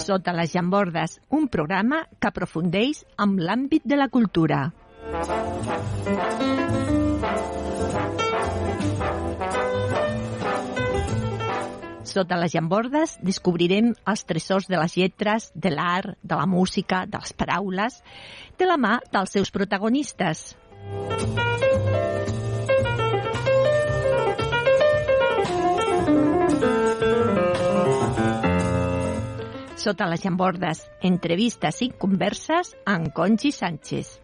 Sota les llambordes, un programa que aprofundeix amb l'àmbit de la cultura. Sota les llambordes descobrirem els tresors de les lletres, de l'art, de la música, de les paraules, de la mà dels seus protagonistes. Sota les llambordes, entrevistes i converses amb Conchi Sánchez.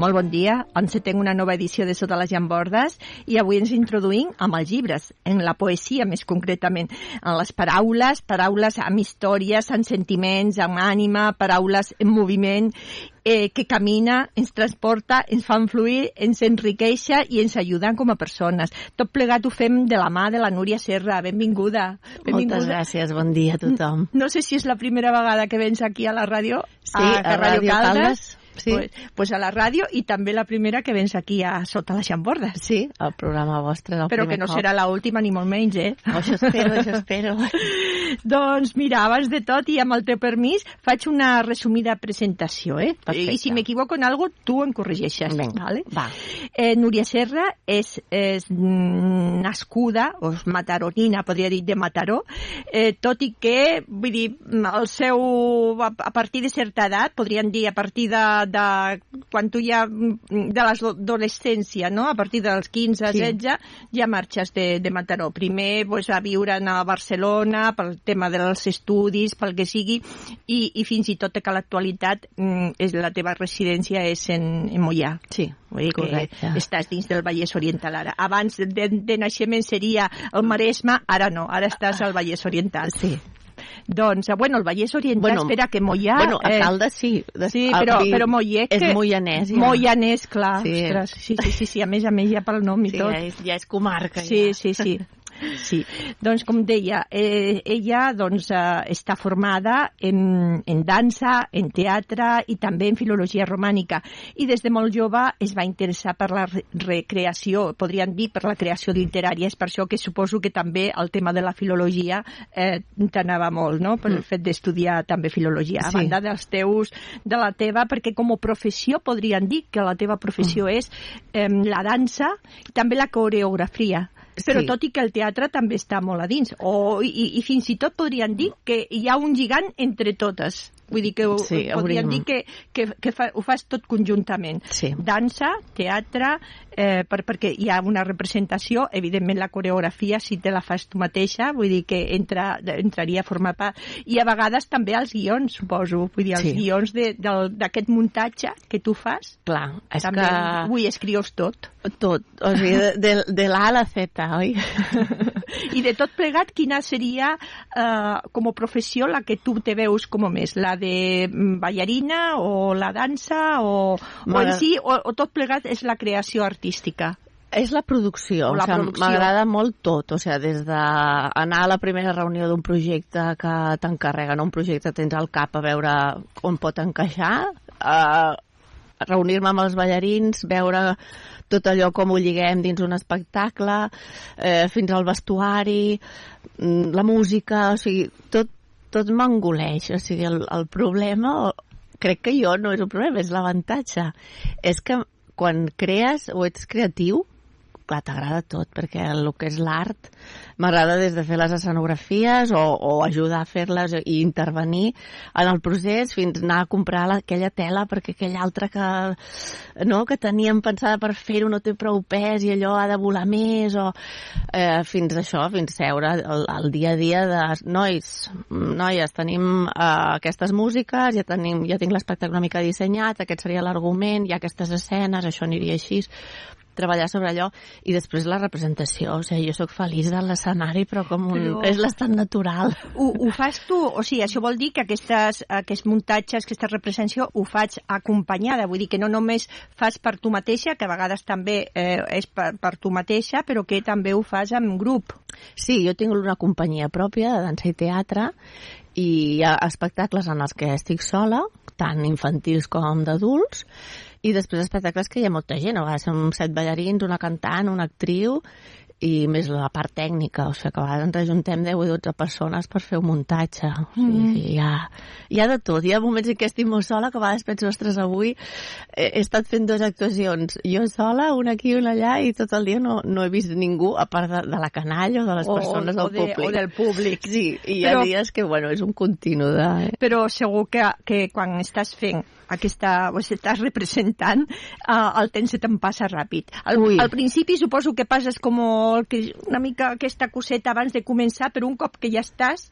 Molt bon dia, encetem una nova edició de Sota les llambordes i avui ens introduïm amb els llibres, en la poesia més concretament, en les paraules amb històries, amb sentiments, amb ànima, paraules en moviment, que camina, ens transporta, ens fan fluir, ens enriqueixa i ens ajuda com a persones. Tot plegat ho fem de la mà de la Núria Serra. Benvinguda. Moltes gràcies, bon dia a tothom. No sé si és la primera vegada que vens aquí a la ràdio, sí, a Ràdio Caldes. Sí. Pues a la ràdio i també la primera que vens aquí a Sota les llambordes. Sí, el programa vostre. Però que no cop. Serà l'última ni molt menys, Això espero. Doncs mira, abans de tot i amb el teu permís, faig una resumida presentació, Perfecte. I si m'equivoco en alguna cosa, tu em corregeixes. Vinga, vale? Va. Núria Serra és nascuda, o és mataronina, podria dir, de Mataró, tot i que, vull dir, a partir de certa edat, podríem dir a partir de quan tu ja, de l'adolescència, no? A partir dels 15, 16, ja marxes de Mataró. Primer a viure a Barcelona pel tema dels estudis, pel que sigui, i fins i tot que a l'actualitat la teva residència és en Moià. Sí, correcte. Estàs dins del Vallès Oriental ara. Abans de naixement seria el Maresme, ara no, ara estàs al Vallès Oriental. Sí. Doncs, el Vallès Oriental, espera, que Moià... a Caldes sí. Sí, però Moià... És moianès, ja. Moianès, clar. Sí. Ostres, sí, a més ja pel nom i tot. Sí, ja és comarca. Sí. Sí, doncs com deia, ella està formada en dansa, en teatre i també en filologia romànica i des de molt jove es va interessar per la recreació, podríem dir per la creació literària, és per això que suposo que també el tema de la filologia t'anava molt, no? Per el fet d'estudiar també filologia, a banda de la teva, perquè com a professió podríem dir que la teva professió és la dansa i també la coreografia. Però tot i que el teatre també està molt a dins. I fins i tot podríem dir que hi ha un lligant entre totes. Vull dir que podríem dir que ho fas tot conjuntament. Sí. Dansa, teatre, perquè hi ha una representació, evidentment la coreografia, si te la fas tu mateixa, vull dir que entraria a formar part. I a vegades també els guions, suposo. Vull dir, els guions d'aquest muntatge que tu fas. Clar, és també que... Vull escrius tot. Tot, o sigui, de l'A a la Z, oi? I de tot plegat, quina seria com a professió la que tu te veus com a més? La de ballarina o la dansa o en si, o tot plegat és la creació artística? És la producció, m'agrada molt tot, o sigui, des d'anar a la primera reunió d'un projecte que t'encarreguen, un projecte tens al cap a veure on pot encaixar, reunir-me amb els ballarins, veure tot allò com ho lliguem dins un espectacle, fins al vestuari, la música, o sigui, tot m'engoleix, o sigui, el problema, crec que no és un problema, és l'avantatge, és que quan crees o ets creatiu, clar, t'agrada tot, perquè el que és l'art m'agrada des de fer les escenografies o ajudar a fer-les i intervenir en el procés fins anar a comprar aquella tela perquè aquella altra que teníem pensada per fer-ho no té prou pes i allò ha de volar més fins seure el dia a dia de noies, tenim aquestes músiques, ja tinc l'espectacle una mica dissenyat, aquest seria l'argument, hi ha aquestes escenes, això aniria així, treballar sobre allò i després la representació, o sigui, jo sóc feliç de l'escenari però és l'estat natural. Ho fas tu, o sigui, això vol dir que aquests muntatges, aquesta representació ho faig acompanyada, vull dir que no només fas per tu mateixa, que a vegades també és per tu mateixa, però que també ho fas en grup. Sí, jo tinc una companyia pròpia de dansa i teatre i hi ha espectacles en els que estic sola, tant infantils com d'adults, i després espectacles que hi ha molta gent, a vegades som 7 ballarins, una cantant, una actriu, i més la part tècnica, o sigui que a vegades ens ajuntem 10 o 12 persones per fer un muntatge, o sigui, hi ha de tot, hi ha moments en què estic molt sola, que a vegades penso, ostres, avui he estat fent 2 actuacions, jo sola, una aquí i una allà, i tot el dia no he vist ningú, a part de la canalla o de les persones del públic. O del públic. Sí, i hi ha dies que, bueno, és un continu de... Però segur que quan estàs fent estàs representant, el temps se te'n passa ràpid. Al principi suposo que passes com una mica aquesta coseta abans de començar, però un cop que ja estàs,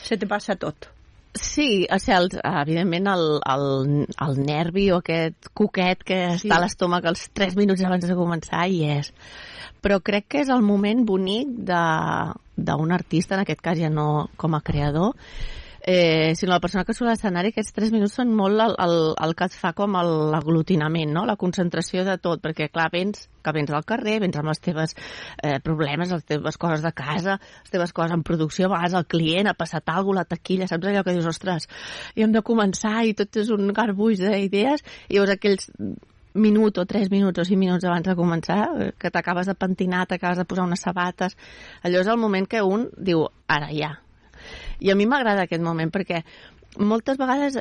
se te passa tot. Sí, o sigui, evidentment el nervi o aquest coquet que està a l'estómac els 3 minuts abans de començar hi és. Però crec que és el moment bonic d'un artista, en aquest cas ja no com a creador, sinó la persona que surt a l'escenari. Aquests 3 minuts són molt el que et fa com l'aglutinament, no? La concentració de tot, perquè clar, vens al carrer, vens amb els teus problemes, les teves coses de casa, les teves coses en producció, a vegades el client ha passat alguna cosa, la taquilla, saps allò que dius, ostres, i hem de començar i tot és un garbuix d'idees, i llavors aquells minut o 3 minuts o 5 minuts abans de començar, que t'acabes de pentinar, t'acabes de posar unes sabates, allò és el moment que un diu, ara ja. I a mi m'agrada aquest moment perquè moltes vegades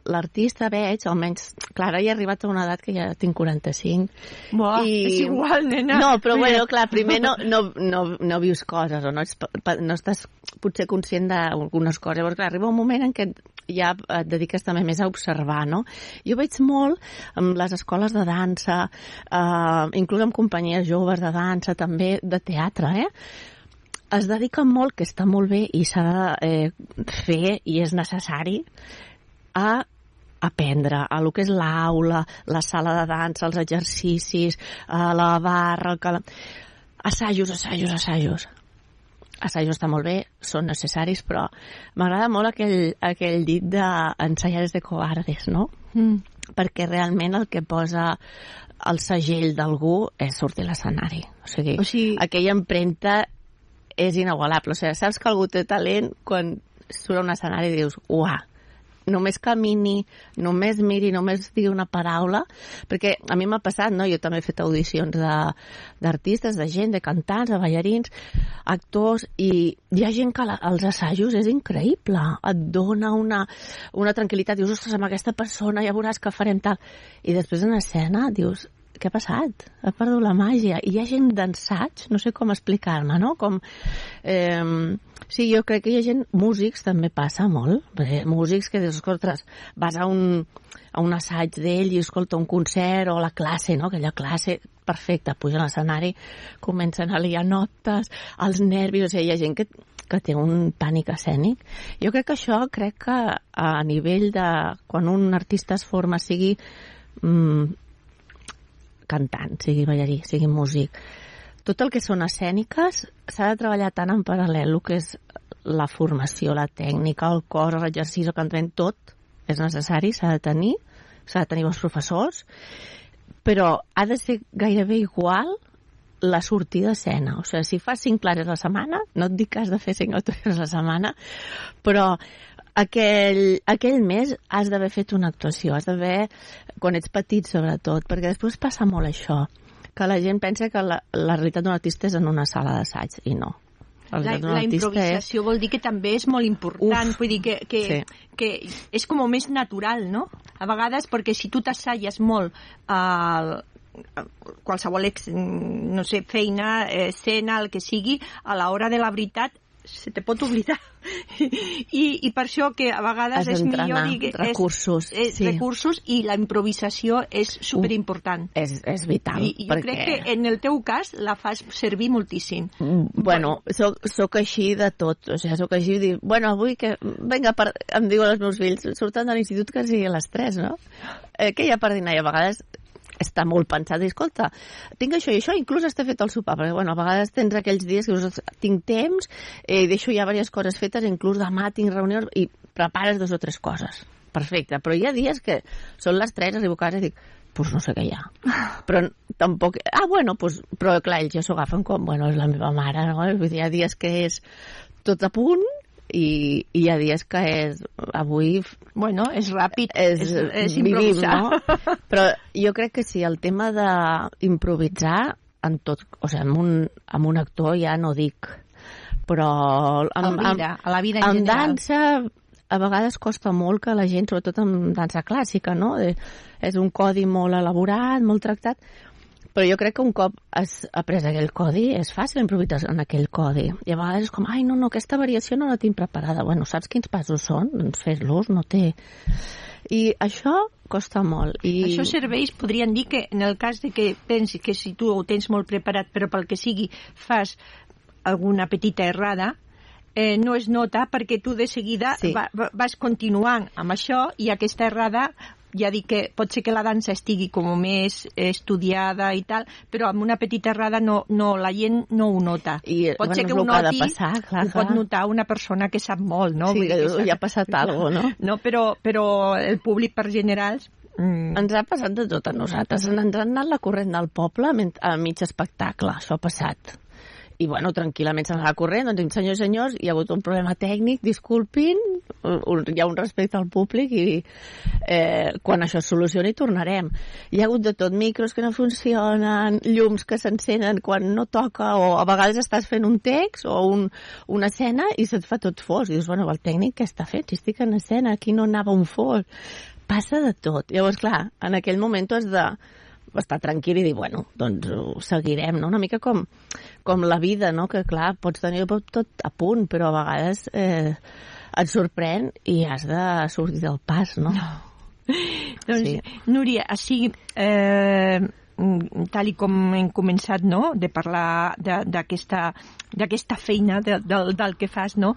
l'artista veig, almenys, clar, he arribat a una edat que ja tinc 45. És igual, nena. No, però bueno, clar, primer no vius coses o no estàs potser conscient d'algunes coses. Llavors, clar, arriba un moment en què ja et dediques també més a observar, no? Jo veig molt amb les escoles de dansa, inclús amb companyies joves de dansa, també de teatre, es dediquen molt, que està molt bé i s'ha de fer i és necessari, a aprendre a lo que és l'aula, la sala de dansa, els exercicis, la barra, assajos. Assajos està molt bé, són necessaris, però m'agrada molt aquell dit d'ensayar de cobardes, no? Perquè realment el que posa el segell d'algú és sortir a l'escenari. O sigui, aquella empremta és inigualable. O sigui, saps que algú té talent quan surt a un escenari i dius, uah, només camini, només miri, només digui una paraula, perquè a mi m'ha passat, no? Jo també he fet audicions d'artistes, de gent, de cantants, de ballarins, actors, i hi ha gent que als assajos és increïble, et dona una tranquil·litat, dius, ostres, amb aquesta persona ja veuràs que farem tal, i després en escena dius, què ha passat? Ha perdut la màgia. I hi ha gent d'ensaig, no sé com explicar-me, no? Com, sí, jo crec que hi ha gent, músics també passa molt, músics que dius, ostres, vas a un assaig d'ell i escolta un concert o la classe, no? Aquella classe perfecta, puja a l'escenari, comencen a liar notes, els nervis, o sigui, hi ha gent que té un pànic escènic. Jo crec que això, a nivell de quan un artista es forma, sigui cantant, sigui ballarí, sigui músic. Tot el que són escèniques s'ha de treballar tant en paral·lel, el que és la formació, la tècnica, el cos, l'exercici, el cantament, tot és necessari, s'ha de tenir bons professors, però ha de ser gairebé igual la sortida d'escena. O sigui, si fas 5 classes a la setmana, no et dic que has de fer 5 actuacions a la setmana, però aquell mes has d'haver fet una actuació, has d'haver, quan ets petit sobretot, perquè després passa molt això, que la gent pensa que la realitat d'un artista és en una sala d'assaig, i no. La improvisació vol dir que també és molt important, vull dir que és com més natural, no? A vegades, perquè si tu t'assalles molt qualsevol no sé, feina, escena, el que sigui, a l'hora de la veritat se te pot oblidar. I per això que a vegades és millor dir recursos i la improvisació és superimportant. És vital. I jo crec que en el teu cas la fas servir moltíssim. Bueno, soc així de tot. O sigui, soc així de dir, bueno, avui que... Vinga, em diuen els meus fills, surten de l'institut que sigui a les 3, no? Què hi ha per dinar? I a vegades està molt pensat, i escolta, tinc això i això, inclús està fet el sopar, perquè bueno, a vegades tens aquells dies que dius, tinc temps, deixo ja diverses coses fetes, inclús demà tinc reunions, i prepares 2 o 3 coses. Perfecte, però hi ha dies que són les 3, arribo a casa i dic, pues no sé què hi ha. Però tampoc... bueno, pues, però clar, ells ja s'ho agafen com, bueno, és la meva mare, no? Vull dir, hi ha dies que és tot a punt, i hi ha dies que és avui... Bueno, és ràpid, és vivim, no? Però jo crec que sí, el tema d'improvisar en tot, o sigui, amb un actor ja no dic, però a la vida en general. Dansa a vegades costa molt que la gent, sobretot en dansa clàssica, no? És un codi molt elaborat, molt tractat, però jo crec que un cop has après aquell codi és fàcil improvisar en aquell codi. I a vegades és com, ai, no, aquesta variació no la tinc preparada. Bueno, saps quins passos són? Doncs fes-los, no té... I això costa molt. Això serveix, podríem dir que en el cas de que pensi que si tu ho tens molt preparat, però pel que sigui fas alguna petita errada, no es nota perquè tu de seguida vas continuant amb això i aquesta errada, ja dic que pot ser que la dansa estigui com més estudiada i tal, però amb una petita errada la gent no ho nota. Pot ser que ho noti, ho pot notar una persona que sap molt, no? Sí, que ja ha passat alguna cosa, no? No, però el públic per generals... Ens ha passat de tot a nosaltres. Ens ha anat la corrent del poble a mig espectacle, això ha passat. I, bueno, tranquil·lament se'n va corrent, doncs, senyors, hi ha hagut un problema tècnic, disculpin, hi ha un respecte al públic i quan això es solucioni tornarem. Hi ha hagut de tot, micros que no funcionen, llums que s'encenen quan no toca, o a vegades estàs fent un text o una escena i se't fa tot fos. I dius, bueno, el tècnic què està fent? Si estic en escena, aquí no anava un fos. Passa de tot. Llavors, clar, en aquell moment tu has de estar tranquil i dir, bueno, doncs ho seguirem, no? Una mica com la vida, no? Que, clar, pots tenir tot a punt, però a vegades et sorprèn i has de sortir del pas, no? Doncs, sí. Núria, així, tal com hem començat, no?, de parlar d'aquesta feina del que fas, no?,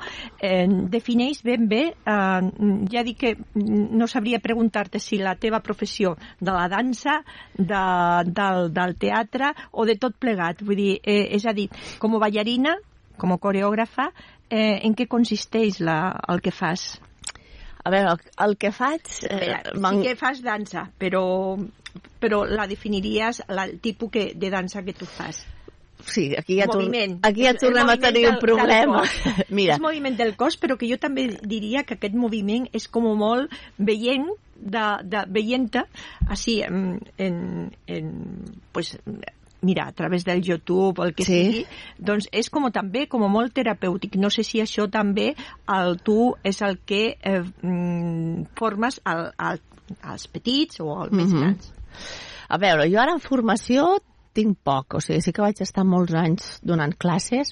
defineix ben bé, ja dic que no sabria preguntar-te si la teva professió de la dansa, del teatre o de tot plegat, vull dir, és a dir, com a ballarina, com a coreògrafa, en què consisteix el que fas? A veure, el que faig... Sí que fas dansa, però la definiries el tipus de dansa que tu fas. Sí, aquí ja tornem a tenir un problema. Mira. És moviment del cos, però que jo també diria que aquest moviment és com molt veient-te, així, pues, mira, a través del YouTube o el que sigui, doncs és també com molt terapèutic. No sé si això també tu és el que formes als petits o als més grans. A veure, jo ara en formació tinc poc, o sigui, sí que vaig estar molts anys donant classes,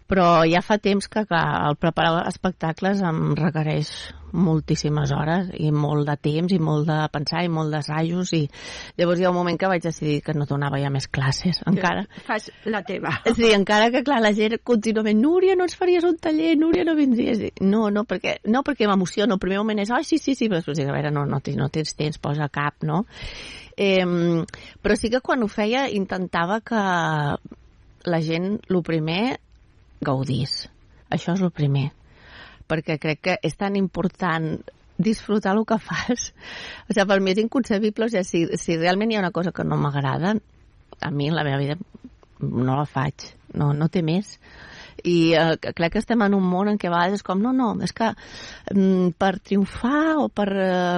però ja fa temps que el preparar espectacles em requereix moltíssimes hores i molt de temps i molt de pensar i molt d'assajos i llavors hi ha un moment que vaig decidir que no donava ja més classes. Encara fas la teva. Sí, encara que clar, la gent contínuament, Núria, no ens faries un taller, Núria, no vindries. No, perquè m'emociono. El primer moment és, sí, però després dic, a veure, no tens temps, posa cap, no? Però sí que quan ho feia intentava que la gent, el primer, gaudís. Això és el primer. Perquè crec que és tan important disfrutar el que fas. O sigui, per mi és inconcebible. O sigui, si realment hi ha una cosa que no m'agrada, a mi en la meva vida no la faig. No té més. I crec que estem en un món en què a vegades és com, no, és que per triomfar o per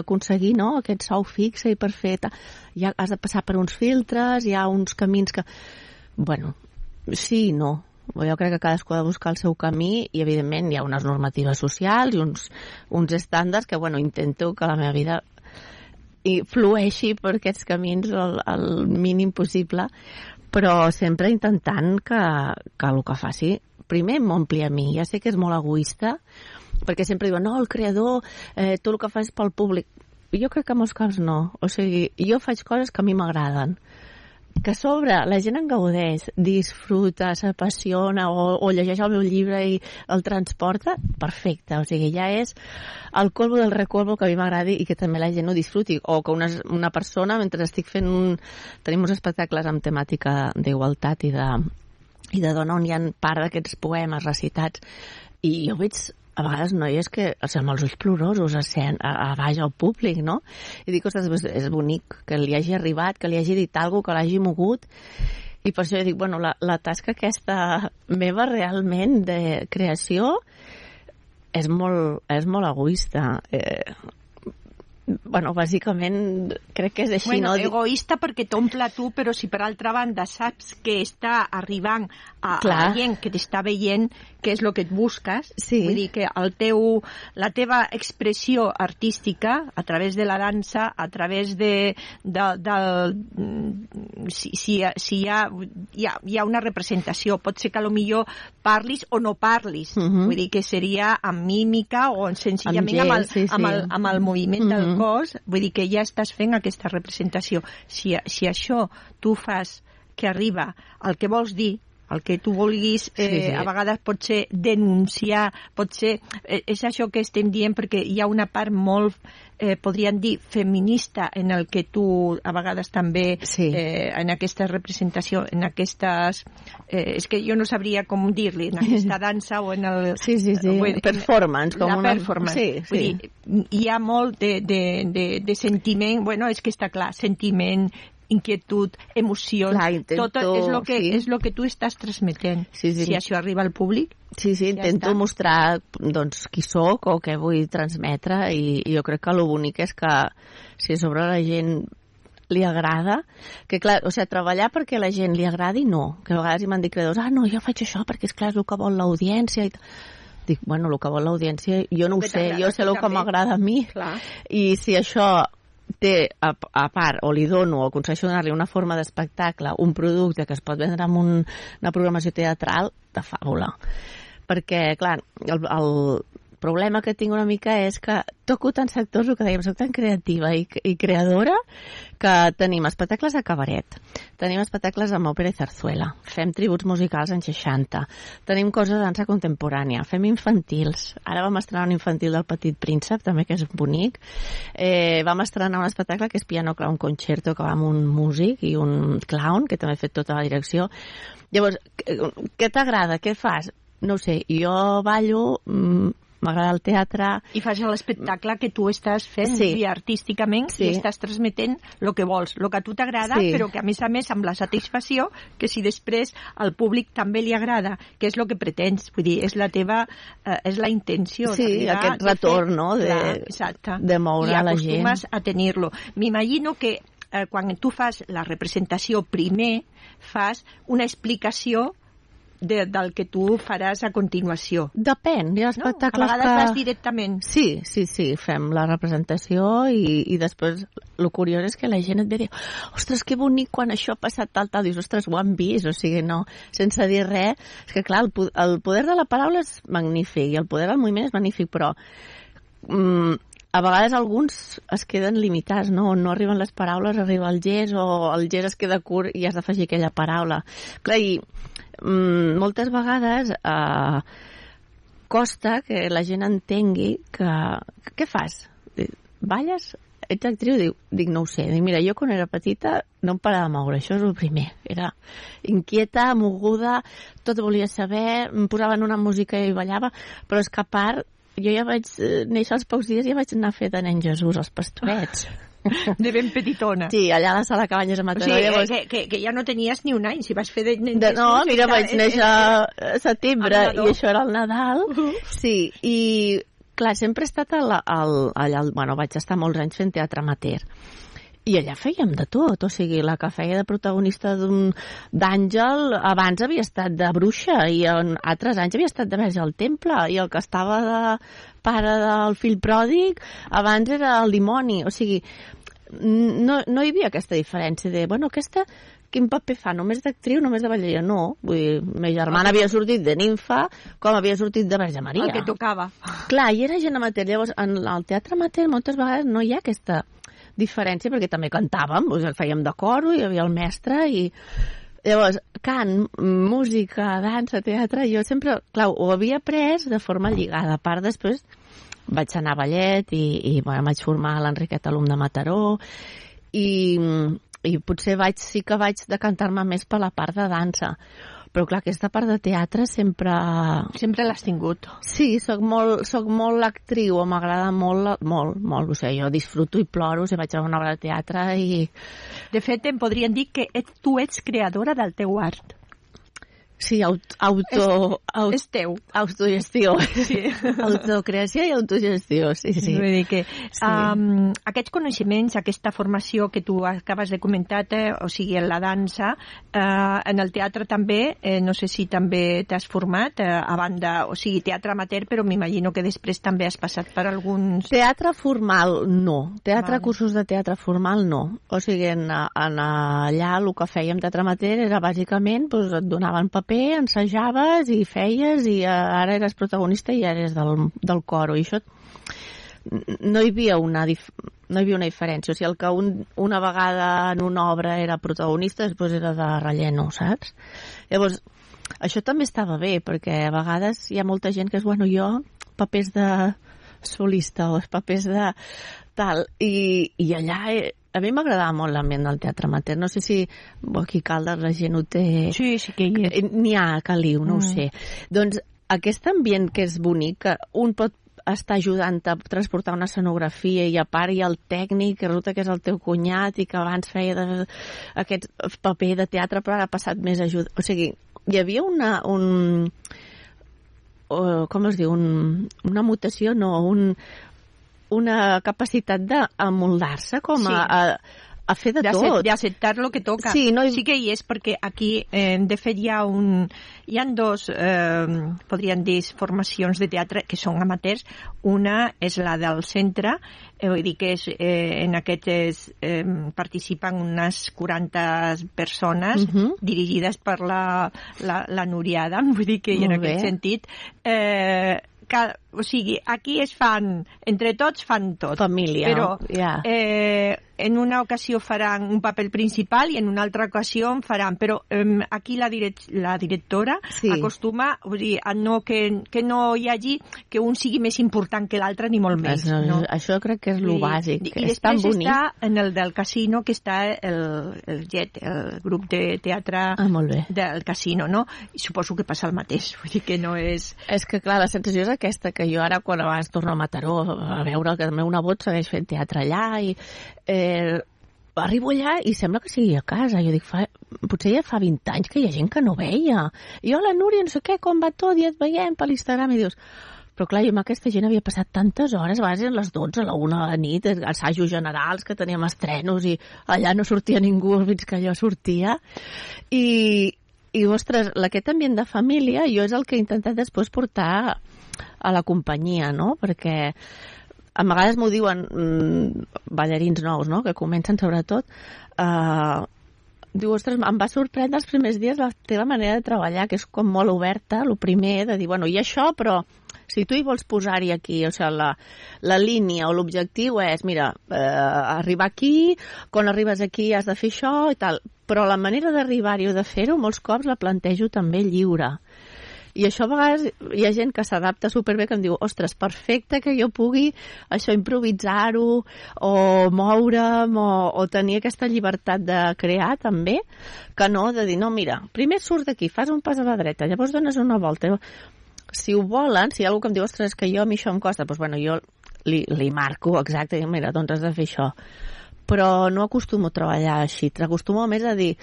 aconseguir aquest sou fixe i per fer... ja has de passar per uns filtres, hi ha uns camins que... Bueno, sí i no. Jo crec que cadascú ha de buscar el seu camí i, evidentment, hi ha unes normatives socials i uns estàndards que, intento que la meva vida flueixi per aquests camins el mínim possible, però sempre intentant que el que faci primer m'ompli a mi. Ja sé que és molt egoista, perquè sempre diuen, no, el creador, tu el que fas pel públic. Jo crec que en molts casos no. O sigui, jo faig coses que a mi m'agraden. Que a sobre la gent en gaudeix, disfruta, s'apassiona o llegeix el meu llibre i el transporta, perfecte. O sigui, ja és el colmo del recolmo que a mi m'agradi i que també la gent ho disfruti. O que una persona, mentre estic fent tenim uns espectacles amb temàtica d'igualtat i de dona on hi ha part d'aquests poemes recitats i jo veig a vegades noies que amb els ulls plorosos a baix al públic, no? I dic, ostres, és bonic que li hagi arribat, que li hagi dit alguna cosa, que l'hagi mogut. I per això jo dic, bueno, la tasca aquesta meva realment de creació és molt egoista. bueno, bàsicament crec que és així. Bueno, no? Egoista perquè t'omple tu, però si per altra banda saps que està arribant a la gent que t'està veient, que és el que et busques, vull dir que la teva expressió artística, a través de la dansa, a través si hi ha una representació, pot ser que potser parlis o no parlis, vull dir que seria amb mímica o senzillament amb el moviment del cos, vull dir que ja estàs fent aquesta representació. Si això tu fas que arriba el que vols dir, el que tu vulguis, a vegades pot ser denunciar, pot ser... És això que estem dient, perquè hi ha una part molt, podríem dir, feminista, en el que tu a vegades també, en aquesta representació, en aquestes... és que jo no sabria com dir-li, en aquesta dansa o en el... Performance. La performance. Vull dir, hi ha molt de sentiment, bueno, és que està clar, sentiment, inquietud, emoció, tot és el que tu estàs transmetent. Si això arriba al públic... Intento mostrar qui soc o què vull transmetre, i jo crec que el bonic és que si a sobre la gent li agrada, que clar, treballar perquè la gent li agradi, no. Que a vegades m'han dit creadors, no, jo faig això perquè és clar, és el que vol l'audiència, i dic, bueno, el que vol l'audiència jo no ho sé, jo sé el que m'agrada a mi, i si això té, a part, o li dono, o aconsegueixo donar-li una forma d'espectacle, un producte que es pot vendre amb una programació teatral, de fàbula. Perquè, clar, el problema que tinc una mica és que toco tants sectors, el que dèiem, soc tan creativa i creadora, que tenim espectacles de cabaret, tenim espectacles amb òpera i zarzuela, fem tributs musicals en 60, tenim coses de dansa contemporània, fem infantils, ara vam estrenar un infantil del Petit Príncep, també, que és bonic, vam estrenar un espectacle que és Piano Clown Concerto, que va amb un músic i un clown, que també ha fet tota la direcció. Llavors, què t'agrada? Què fas? No ho sé, jo ballo... m'agrada el teatre... I fas l'espectacle que tu estàs fent artísticament i estàs transmetent el que vols, el que a tu t'agrada, però que a més amb la satisfacció que si després al públic també li agrada, que és el que pretens, vull dir, és la teva, és la intenció. Sí, aquest retorn, no?, de moure la gent. I acostumes a tenir-lo. M'imagino que quan tu fas la representació primer, fas una explicació del que tu faràs a continuació. Depèn, hi ha espectacles a vegades vas directament. Sí, fem la representació i després el curiós és que la gent et ve a dir, ostres, que bonic quan això ha passat tal, dius, ostres, ho han vist, o sigui, no, sense dir res. És que clar, el poder de la paraula és magnífic i el poder del moviment és magnífic, però a vegades alguns es queden limitats, no? No arriben les paraules, arriba el gest, o el gest es queda curt i has d'afegir aquella paraula. Clar, i moltes vegades costa que la gent entengui que... Què fas? Balles? Ets actriu? Dic, no ho sé. Dic, mira, jo quan era petita no em parava de moure, això és el primer. Era inquieta, moguda, tot volia saber, em posaven una música i ballava, però és que a part, jo ja vaig néixer als pocs dies i ja vaig anar a fer de nen Jesús als Pastorets. De ben petitona. Sí, allà a la sala Cabanyes a Mataró. O sigui, llavors... que ja no tenies ni un any, si vas fer de nen Jesús... No, mira, vaig néixer a setembre i això era el Nadal. Sí, i clar, sempre he estat allà, bueno, vaig estar molts anys fent teatre amateur. I allà fèiem de tot, o sigui, la que feia de protagonista d'Àngel abans havia estat de bruixa i en altres anys havia estat de verge al temple, i el que estava de pare del fill pròdig abans era el dimoni, o sigui, no hi havia aquesta diferència de, bueno, aquesta quin paper fa, només d'actriu, només de ballarina? No, vull dir, ma germana havia sortit de nimfa com havia sortit de Verge Maria. El que tocava. Clar, i era gent amateur, llavors en el teatre amateur moltes vegades no hi ha aquesta diferència, perquè també cantàvem, fèiem de coro, hi havia el mestre, i llavors, cant, música, dansa, teatre, jo sempre, clar, ho havia après de forma lligada. A part, després vaig anar a ballet i bueno, vaig formar l'Enriqueta Alum de Mataró, i potser sí que vaig decantar-me més per la part de dansa. Però clar, aquesta part de teatre sempre... Sempre l'has tingut. Sí, soc molt actriu, m'agrada molt, o sigui, jo disfruto i ploro, si vaig a una obra de teatre i... De fet, em podrien dir que tu ets creadora del teu art. Sí, és teu. Autogestió. Sí. Autocreació i autogestió, sí. Vull dir que aquests coneixements, aquesta formació que tu acabes de comentar, o sigui, en la dansa, en el teatre també, no sé si també t'has format, a banda, o sigui, teatre amateur, però m'imagino que després també has passat per alguns... Teatre formal, no. Cursos de teatre formal, no. O sigui, allà el que fèiem teatre amateur era bàsicament, et donaven paper, ensajaves i feies i ara eres protagonista i eres del coro i això no hi havia una diferència, o sigui, el que una vegada en una obra era protagonista després era de relleno, saps? Llavors, això també estava bé perquè a vegades hi ha molta gent que és, jo papers de solista o papers de tal i allà a mi m'agradava molt l'ambient del teatre amateur. No sé si aquí a Caldes la gent ho té... Sí que hi és. N'hi ha a Caliu, no ho sé. Doncs aquest ambient que és bonic, que un pot estar ajudant a transportar una escenografia i a part hi ha el tècnic, que resulta que és el teu cunyat i que abans feia aquest paper de teatre però ara ha passat més ajuda. O sigui, hi havia com es diu? Una mutació, no, una capacitat d'amoldar-se com a fer de tot. D'acceptar lo que toca. Sí que hi és, perquè aquí, de fet, hi ha dos, podríem dir, formacions de teatre que són amateurs. Una és la del centre, vull dir que en aquest participen unes 40 persones dirigides per la Núria Adam, vull dir que en aquest sentit... o sigui, aquí entre tots fan tot. Família. Però en una ocasió faran un paper principal i en una altra ocasió en faran, però aquí la directora acostuma, vull dir, a que no hi hagi que un sigui més important que l'altre ni molt més. No? Això crec que és el bàsic. I després està en el del casino, que està el GET, el grup de teatre del casino, no? I suposo que passa el mateix, vull dir que no és... És que, clar, la sensació és aquesta, que jo ara, quan abans torno a Mataró a veure que el meu nebot segueix fent teatre allà i arribo allà i sembla que sigui a casa. Jo dic, potser ja fa 20 anys que hi ha gent que no veia. I hola, Núria, no sé què, com va tot? I et veiem per l'Instagram. I dius, però clar, jo amb aquesta gent havia passat tantes hores, a vegades eren les 12, a la 1 de la nit, assajos generals, que teníem estrenos i allà no sortia ningú fins que jo sortia. I ostres, aquest ambient de família jo és el que he intentat després portar a la companyia, no? Perquè a vegades m'ho diuen ballarins nous, no?, que comencen sobretot, diu, ostres, em va sorprendre els primers dies la teva manera de treballar, que és com molt oberta, el primer, de dir, hi ha això, però si tu hi vols posar-hi aquí, o sigui, la línia o l'objectiu és, mira, arribar aquí, quan arribes aquí has de fer això i tal, però la manera d'arribar-hi o de fer-ho molts cops la plantejo també lliure. I això a vegades hi ha gent que s'adapta superbé, que em diu, ostres, perfecte que jo pugui això improvisar-ho o moure'm o tenir aquesta llibertat de crear també, que no de dir, no, mira, primer surts d'aquí, fas un pas a la dreta, llavors dones una volta. Si ho volen, si hi ha algú que em diu, ostres, que jo a mi això em costa, doncs jo li marco, exacte, mira, doncs has de fer això. Però no acostumo a treballar així, t'acostumo més a dir,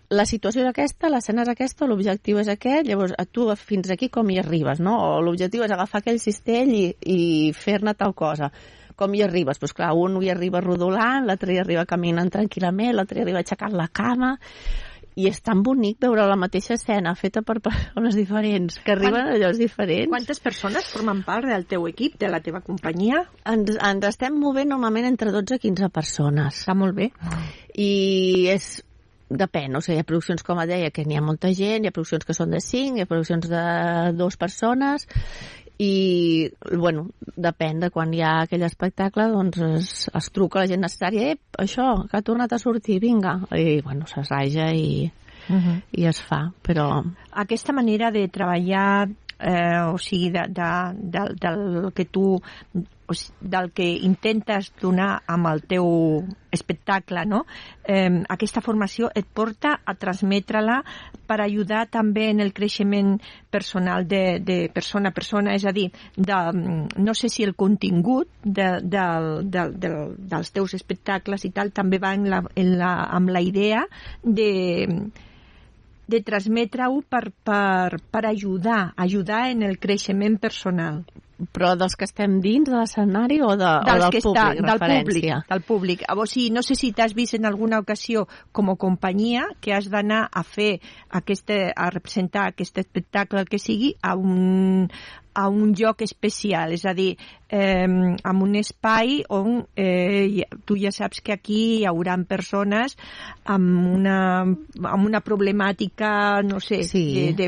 la situació és aquesta, l'escena és aquesta, l'objectiu és aquest, llavors tu fins aquí com hi arribes, no? O l'objectiu és agafar aquell cistell i fer-ne tal cosa. Com hi arribes? Doncs clar, un hi arriba rodolant, l'altre hi arriba caminant tranquil·lament, l'altre hi arriba aixecant la cama, i és tan bonic veure la mateixa escena feta per persones diferents, que arriben a llocs diferents. Quantes persones formen part del teu equip, de la teva companyia? Ens estem movent normalment entre 12 i 15 persones. Està molt bé. I depèn, o sigui, hi ha produccions, com et deia, que n'hi ha molta gent, hi ha produccions que són de 5, hi ha produccions de 2 persones, i, bueno, depèn de quan hi ha aquell espectacle, doncs es truca la gent necessària, això, que ha tornat a sortir, vinga, i, bueno, s'assaja i es fa, però... Aquesta manera de treballar, o sigui, del que tu... del que intentes donar amb el teu espectacle, no? Aquesta formació et porta a transmetre-la per ajudar també en el creixement personal de persona a persona, és a dir, no sé si el contingut dels teus espectacles i tal també va amb la idea de transmetre-ho per ajudar en el creixement personal. Però dels que estem dins de l'escenari o del públic, referència? Del públic. O sigui, no sé si t'has vist en alguna ocasió com a companyia que has d'anar a fer a representar aquest espectacle, el que sigui, a un lloc especial, és a dir, en un espai on tu ja saps que aquí hi haurà persones amb una problemàtica, no sé,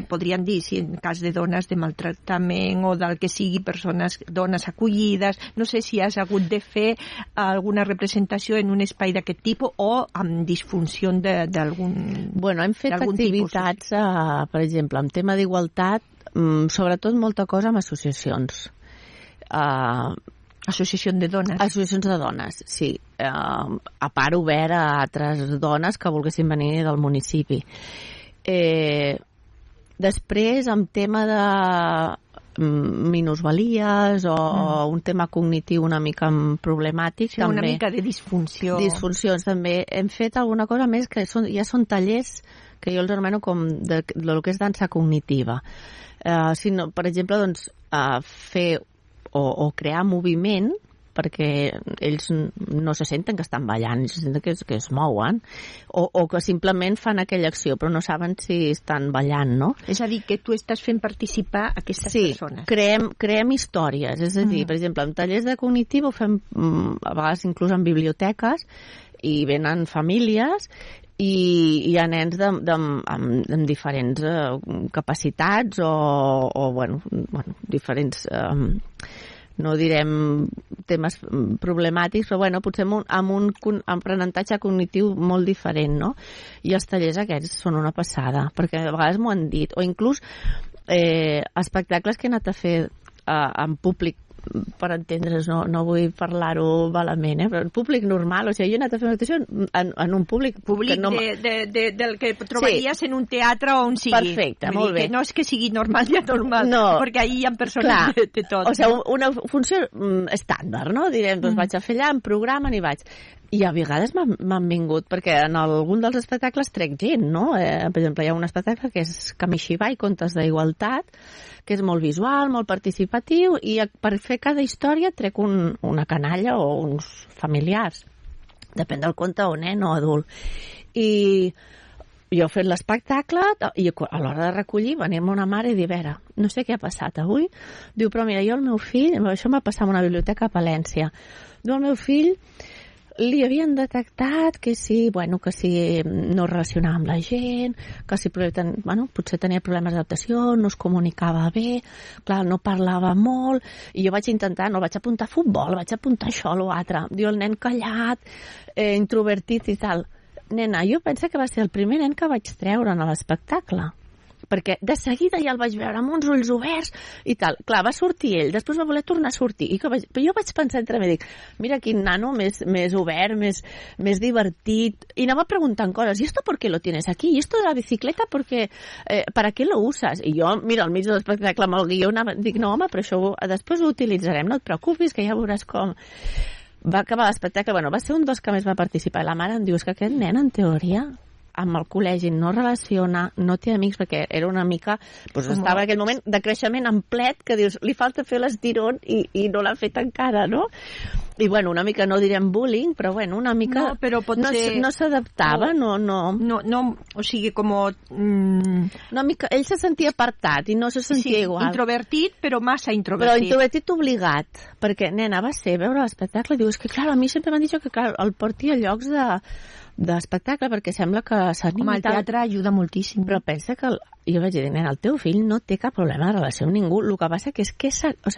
podríem dir, si en cas de dones de maltractament o del que sigui, dones acollides, no sé si has hagut de fer alguna representació en un espai d'aquest tipus o amb disfunció d'algun... Bueno, hem fet activitats, per exemple, en tema d'igualtat, sobretot molta cosa amb associacions. Associacions de dones. Associacions de dones, sí. A part obert a altres dones que volguessin venir del municipi. Després, en tema de minusvalies o un tema cognitiu una mica problemàtic, també. Una mica de disfunció. Disfuncions, també. Hem fet alguna cosa més que ja són tallers que jo els anomeno com del que és dansa cognitiva. Per exemple, doncs, fer o crear moviment, perquè ells no se senten que estan ballant, se senten que es mouen, o que simplement fan aquella acció, però no saben si estan ballant, no? És a dir, que tu estàs fent participar aquestes persones. Sí, creem històries, és a dir, per exemple, en tallers de cognitiu ho fem a vegades inclús en biblioteques, i venen famílies, i hi ha nens amb diferents capacitats o diferents, no direm temes problemàtics, però potser amb un aprenentatge cognitiu molt diferent, no? I els tallers aquests són una passada, perquè a vegades m'ho han dit, o inclús espectacles que he anat a fer en públic, per entendre's, no vull parlar-ho malament, però en públic normal, o sigui, jo he anat a fer una actuació en un públic que no... del que trobaries en un teatre o on sigui. Perfecte, molt bé. Que no és que sigui normal, perquè ahí hi ha persones de tot. O sigui, una funció estàndard, no? Direm, doncs vaig a fer allà, em programen i vaig. I a vegades m'han vingut, perquè en algun dels espectacles trec gent, no? Per exemple, hi ha un espectacle que és Kamishibai, contes d'igualtat, que és molt visual, molt participatiu, i per fer cada història trec una canalla o uns familiars. Depèn del conte o nen o adult. I jo he fet l'espectacle i a l'hora de recollir venia-me una mare i dir, a veure, no sé què ha passat avui. Diu, però mira, jo el meu fill, això m'ha passat en una biblioteca a Palència, diu, el meu fill li havien detectat que si no relacionava amb la gent, que si potser tenia problemes d'adaptació, no es comunicava bé, clar, no parlava molt, i jo vaig intentar, no vaig apuntar a futbol, vaig apuntar això o l'altre. Diu, el nen callat, introvertit i tal. Nena, jo penso que va ser el primer nen que vaig treure a l'espectacle, perquè de seguida ja el vaig veure amb uns ulls oberts i tal. Clar, va sortir ell, després va voler tornar a sortir. Però jo vaig pensar entre mi, dic, mira quin nano més obert, més divertit. I anava preguntant coses. ¿Y esto por qué lo tienes aquí? ¿Y esto de la bicicleta para qué lo usas? I jo, mira, al mig de l'espectacle amb el guió, dic, no, home, però això després ho utilitzarem, no et preocupis, que ja veuràs com... Va acabar l'espectacle, va ser un dels que més va participar. La mare em diu, és que aquest nen, en teoria, amb el col·legi no relaciona, no té amics, perquè era una mica, estava en aquell moment de creixement en plet, que dius, li falta fer l'estirón i no l'ha fet encara, no? I una mica, no direm bullying, però una mica no, però potser... no s'adaptava, no, o sigui, com... Una mica, ell se sentia apartat i no se sentia igual. Introvertit, però massa introvertit. Però introvertit obligat, perquè, nena, va ser veure l'espectacle i dius que, clar, a mi sempre m'han dit que el porti a llocs d'espectacle, perquè sembla que s'anima. El teatre ajuda moltíssim. Però pensa que, jo vaig dir, nen, el teu fill no té cap problema de relació amb ningú, el que passa que és que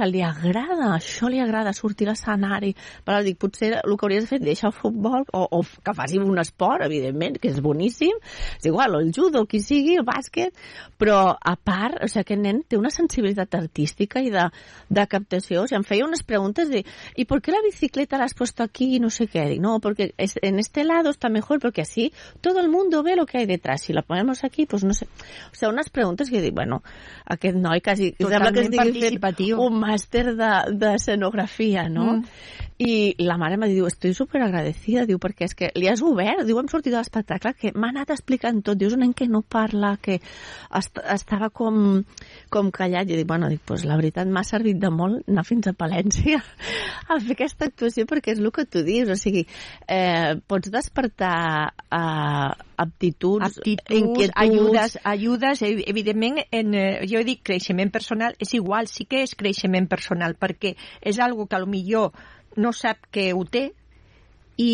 li agrada, això li agrada, sortir a l'escenari, però dic, potser el que hauries de fer, deixa el futbol, o que faci un esport, evidentment, que és boníssim, és igual, o el judo, qui sigui, el bàsquet, però a part, o sigui, aquest nen té una sensibilitat artística i de captació, o sigui, em feia unes preguntes de, ¿y por qué la bicicleta la has puesto aquí? No sé qué, dic, no, porque en este lado está mejor, porque así todo el mundo ve lo que hay detrás, si la ponemos aquí, pues no sé, o sea, unes preguntes que dic, aquest noi quasi sembla que estigui fent un màster d'escenografia, no? I la mare em diu, estoy superagradecida, diu, perquè és que li has obert, diu, hem sortit de l'espectacle, que m'ha anat explicant tot, diu, és un nen que no parla, que estava com callat, i dic, bueno, pues, la veritat m'ha servit de molt anar fins a Palència a fer aquesta actuació, perquè és el que tu dius, o sigui, pots despertar aptituds, inquietuds... Ajudes, evidentment, jo dic creixement personal, és igual, sí que és creixement personal, perquè és algo que potser no sap que ho té i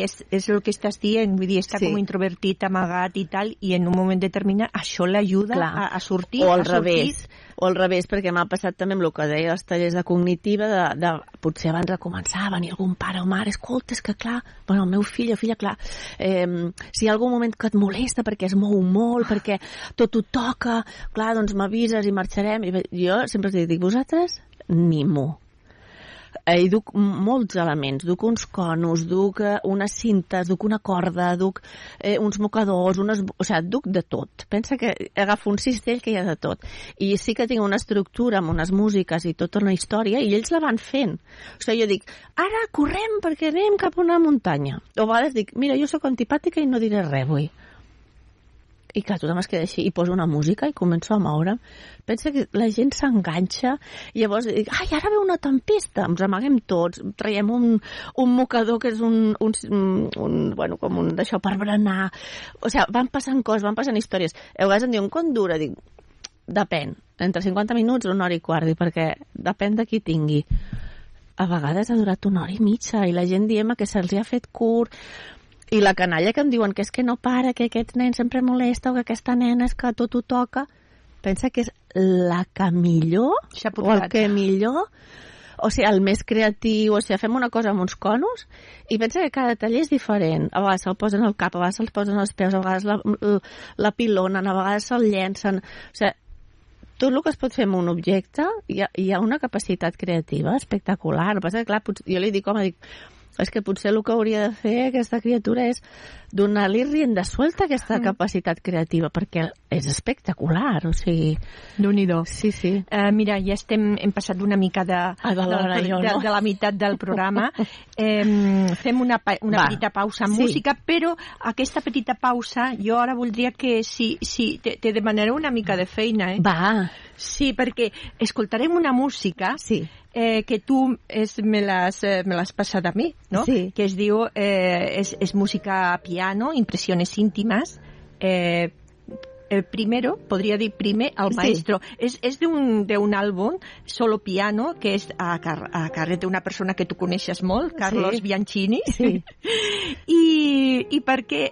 és el que estàs dient, vull dir, està com introvertit, amagat i tal, i en un moment determinat això l'ajuda a sortir. O al revés, perquè m'ha passat també amb el que deia els tallers de cognitiva, potser abans de començar a venir algun pare o mare, escolta, és que clar, bueno, el meu fill o filla, clar, si hi ha algun moment que et molesta perquè es mou molt, perquè tot ho toca, clar, doncs m'avises i marxarem. I jo sempre us dic, vosaltres, mimo. I duc molts elements, duc uns conos, duc unes cintes, duc una corda, duc uns mocadors, o sigui, duc de tot. Pensa que agafo un cistell que hi ha de tot. I sí que tinc una estructura amb unes músiques i tota una història, i ells la van fent. O sigui, jo dic, ara correm perquè anem cap a una muntanya. O a vegades dic, mira, jo sóc antipàtica i no diré res avui. I clar, tothom es queda així, i poso una música i començo a moure. Pensa que la gent s'enganxa, i llavors dic, ai, ara ve una tempesta, ens amaguem tots, traiem un mocador que és bueno, com un d'això per berenar. O sigui, van passant coses, van passant històries. A vegades em diuen, com dura? Dic, depèn, entre 50 minuts o una hora i quart, perquè depèn de qui tingui. A vegades ha durat una hora i mitja, i la gent diem que se'ls ha fet curt. I la canalla que em diuen que és que no para, que aquest nen sempre molesta, o que aquesta nena és que tot ho toca, pensa que és la que millor, o el que millor, o sigui, el més creatiu, o sigui, fem una cosa amb uns conos, i pensa que cada taller és diferent. A vegades se'l posen al cap, a vegades se'ls posen als peus, a vegades la pilonen, a vegades se'l llencen. O sigui, tot el que es pot fer amb un objecte, hi ha una capacitat creativa espectacular. El que passa que, clar, jo li dic, home, és que potser el que hauria de fer aquesta criatura és donar-li rienda suelta a aquesta capacitat creativa, perquè és espectacular, o sigui... Déu-n'hi-do. Sí, sí. Mira, ja hem passat una mica de la meitat del programa. Fem una petita pausa en música, però aquesta petita pausa, jo ara voldria que te demanaré una mica de feina. Va. Sí, perquè escoltarem una música que tu me l'has passat a mi, no? Sí. Que es diu, és música piano, impresiones íntimas. El primero, podria dir primer, el maestro. És d'un àlbum, solo piano, que és a càrrec d'una persona que tu coneixes molt, Carlos Bianchini. Sí. I perquè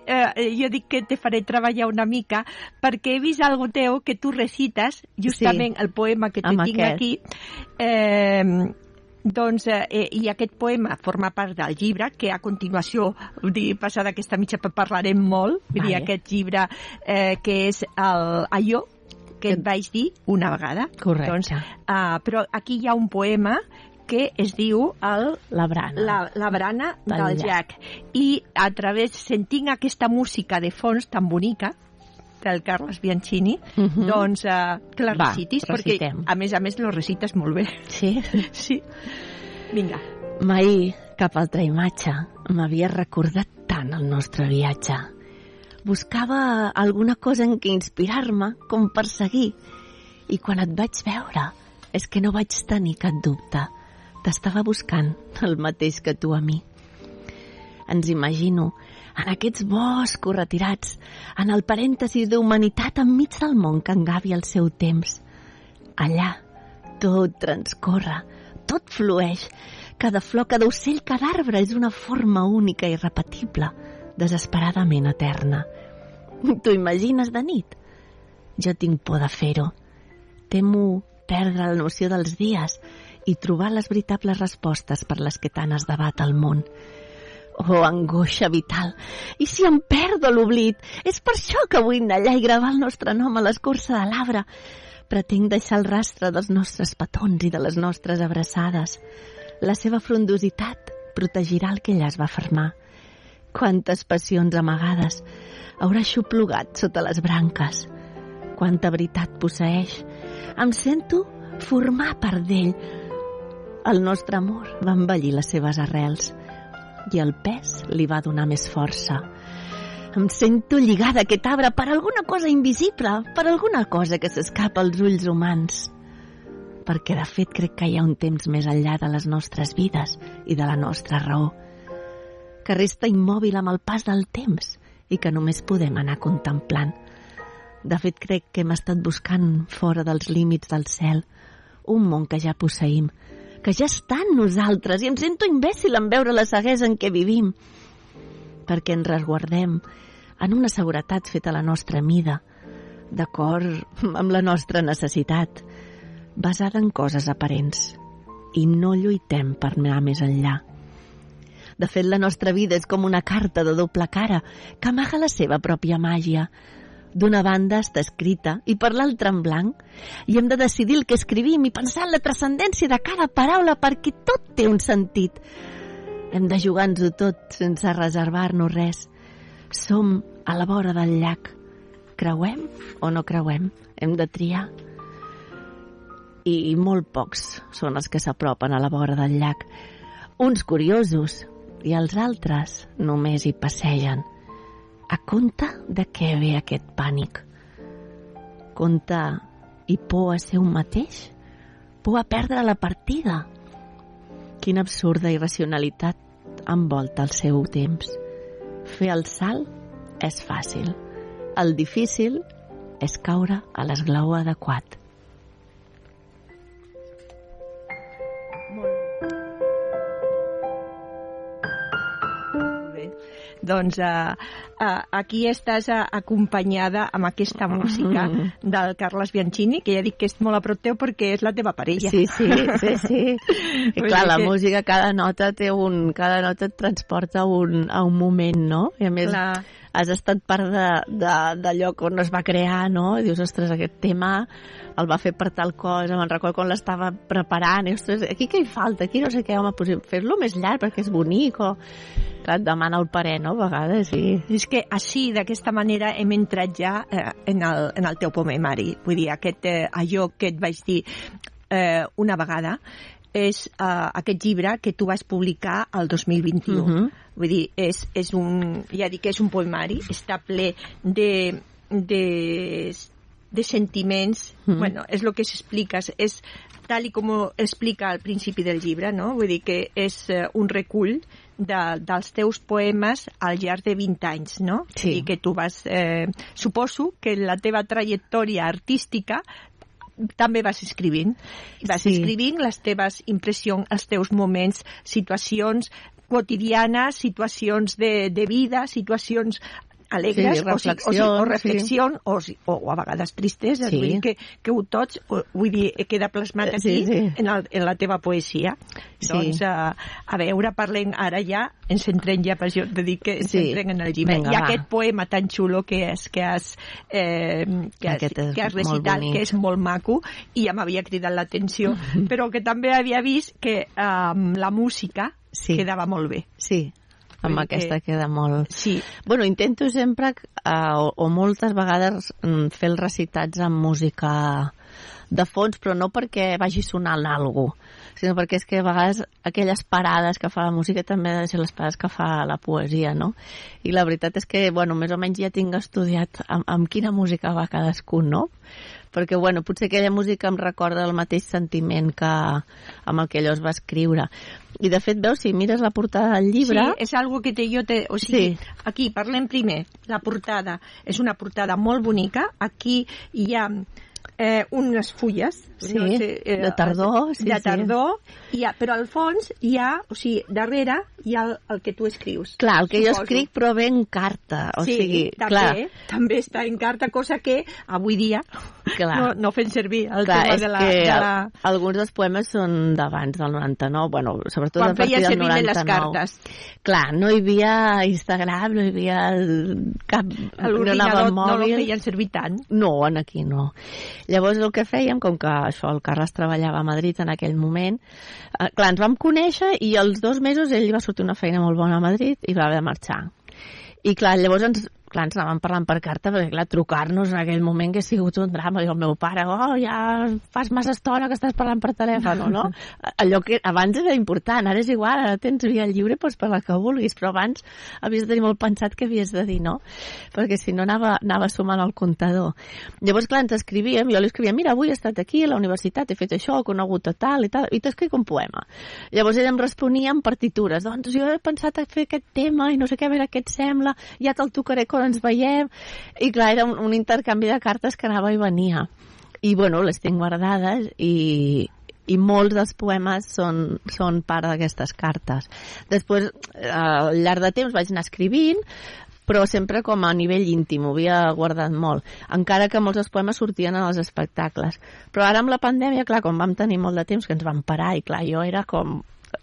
jo dic que te faré treballar una mica, perquè he vist algo teu que tu recites, justament el poema que tinc aquí, doncs, i aquest poema forma part del llibre, que a continuació, passada aquesta mitja, parlarem molt, aquest llibre que és Allò que et vaig dir una vegada. Correcte. Doncs, però aquí hi ha un poema que es diu La brana. La brana del llac. I a través, sentint aquesta música de fons tan bonica, del Carlos Bianchini, doncs que la recitis, perquè a més lo recites molt bé. Sí? Sí. Vinga. Mai cap altra imatge m'havia recordat tant el nostre viatge. Buscava alguna cosa en què inspirar-me, com per seguir. I quan et vaig veure, és que no vaig tenir cap dubte. T'estava buscant el mateix que tu a mi. Ens imagino en aquests boscos retirats, en el parèntesis d'humanitat enmig del món que engavi el seu temps. Allà tot transcorre, tot flueix. Cada flor, cada ocell, cada arbre és una forma única i irrepetible, desesperadament eterna. T'ho imagines de nit? Jo tinc por de fer-ho. Temo perdre la noció dels dies i trobar les veritables respostes per les que tant es debat el món. Oh, angoixa vital! I si em perdo l'oblit? És per això que vull anar allà i gravar el nostre nom a l'escorça de l'arbre. Pretenc deixar el rastre dels nostres petons i de les nostres abraçades. La seva frondositat protegirà el que ella es va fermar. Quantes passions amagades haurà xuplugat sota les branques. Quanta veritat posseeix. Em sento formar part d'ell. el nostre amor va envellir les seves arrels i el pes li va donar més força. Em sento lligada a aquest arbre per alguna cosa invisible, per alguna cosa que s'escapa als ulls humans. Perquè, de fet, crec que hi ha un temps més enllà de les nostres vides i de la nostra raó, que resta immòbil amb el pas del temps i que només podem anar contemplant. De fet, crec que hem estat buscant fora dels límits del cel un món que ja posseïm, que ja està en nosaltres, i em sento imbècil en veure la ceguesa en què vivim, perquè ens resguardem en una seguretat feta a la nostra mida, d'acord amb la nostra necessitat, basada en coses aparents, i no lluitem per anar més enllà. De fet, la nostra vida és com una carta de doble cara que amaga la seva pròpia màgia. D'una banda està escrita i per l'altra en blanc, i hem de decidir el que escrivim i pensar en la transcendència de cada paraula perquè tot té un sentit. Hem de jugar-nos-ho tot sense reservar-nos res. Som a la vora del llac. Creuem o no creuem? Hem de triar. I molt pocs són els que s'apropen a la vora del llac. Uns curiosos i els altres només hi passegen. A compte de què ve aquest pànic? Compte i por a ser un mateix? Por a perdre la partida? Quina absurda irracionalitat envolta el seu temps. Fer el salt és fàcil. El difícil és caure a l'esglaó adequat. Doncs aquí estàs acompanyada amb aquesta música del Carles Bianchini, que ja dic que és molt a prop teu perquè és la teva parella. Sí. I clar, la música, cada nota et transporta a un moment, no? I a més, has estat part d'allò on es va crear, no? I dius, ostres, aquest tema el va fer per tal cosa, me'n recordo quan l'estava preparant, i ostres, aquí què hi falta? Aquí no sé què, home, fer-lo més llarg perquè és bonic, o... Clar, et demana el parer, no? A vegades, sí. És que així, d'aquesta manera, hem entrat ja en el teu poemari. Vull dir, allò que et vaig dir una vegada, és aquest llibre que tu vas publicar el 2021. Vull dir, ja dic que és un poemari, està ple de sentiments, bueno, és el que s'explica, és tal i com explica al principi del llibre, no? Vull dir que és un recull dels teus poemes al llarg de 20 anys, no? Sí. I que tu vas... suposo que la teva trajectòria artística també vas escrivint. Vas escrivint les teves impressions, els teus moments, situacions quotidianes, situacions de vida, situacions alegres, o reflexions, o a vegades tristes, vull dir que ho tots, vull dir, queda plasmat aquí en la teva poesia. Doncs, a veure, parlem ara ja, ens centrem ja, per això de dir que ens centrem en el llibre. I aquest poema tan xulo que has recitat, que és molt maco, i ja m'havia cridat l'atenció, però que també havia vist que la música quedava molt bé. Sí. Amb aquesta queda molt... Sí. Bueno, intento sempre, o moltes vegades, fer els recitats amb música de fons, però no perquè vagi sonant alguna cosa, sinó perquè és que a vegades aquelles parades que fa la música també han de ser les parades que fa la poesia, no? I la veritat és que, bueno, més o menys ja tinc estudiat amb quina música va cadascun, no? Perquè, bueno, potser aquella música em recorda el mateix sentiment que amb el que allò es va escriure. I, de fet, veus, si mires la portada del llibre... Sí, és algo que o sigui, aquí parlem primer, la portada. És una portada molt bonica. Aquí hi ha unes fulles, no sé, de tardor, però al fons hi ha, o sigui, darrere hi ha el que tu escrius. Clar, el que jo escric però ve en carta, o sigui, també està en carta, cosa que avui dia no fem servir el tema de la... Alguns dels poemes són d'abans del 99, bueno, sobretot quan a partir del 99. Quan feia servir les cartes. Clar, no hi havia Instagram, no hi havia cap... L'ordinador no lo feien servir tant. No, aquí no. Llavors el que fèiem, com que això, el Carles treballava a Madrid en aquell moment, clar, ens vam conèixer i als 2 mesos ell va sortir una feina molt bona a Madrid i va haver de marxar. I clar, llavors clar, ens anàvem parlant per carta, perquè clar, trucar-nos en aquell moment que ha sigut un drama, i el meu pare, ja fas massa estona que estàs parlant per telèfon, no? Allò que abans era important, ara és igual, ara tens via lliure, pots parlar que vulguis, però abans havies de tenir molt pensat què havies de dir, no? Perquè si no anava sumant el comptador. Llavors, clar, ens escrivíem, jo li escrivia, mira, avui he estat aquí a la universitat, he fet això, he conegut a tal, i t'escric un poema. Llavors ell em responia en partitures, doncs jo he pensat a fer aquest tema, i no sé què, a veure què et sembla, ja te'l tocaré quan ens veiem, i clar, era un intercanvi de cartes que anava i venia. I bueno, les tinc guardades i molts dels poemes són part d'aquestes cartes. Després, al llarg de temps vaig anar escrivint, però sempre com a nivell íntim, ho havia guardat molt, encara que molts dels poemes sortien en els espectacles. Però ara amb la pandèmia, clar, com vam tenir molt de temps que ens vam parar, i clar, jo era com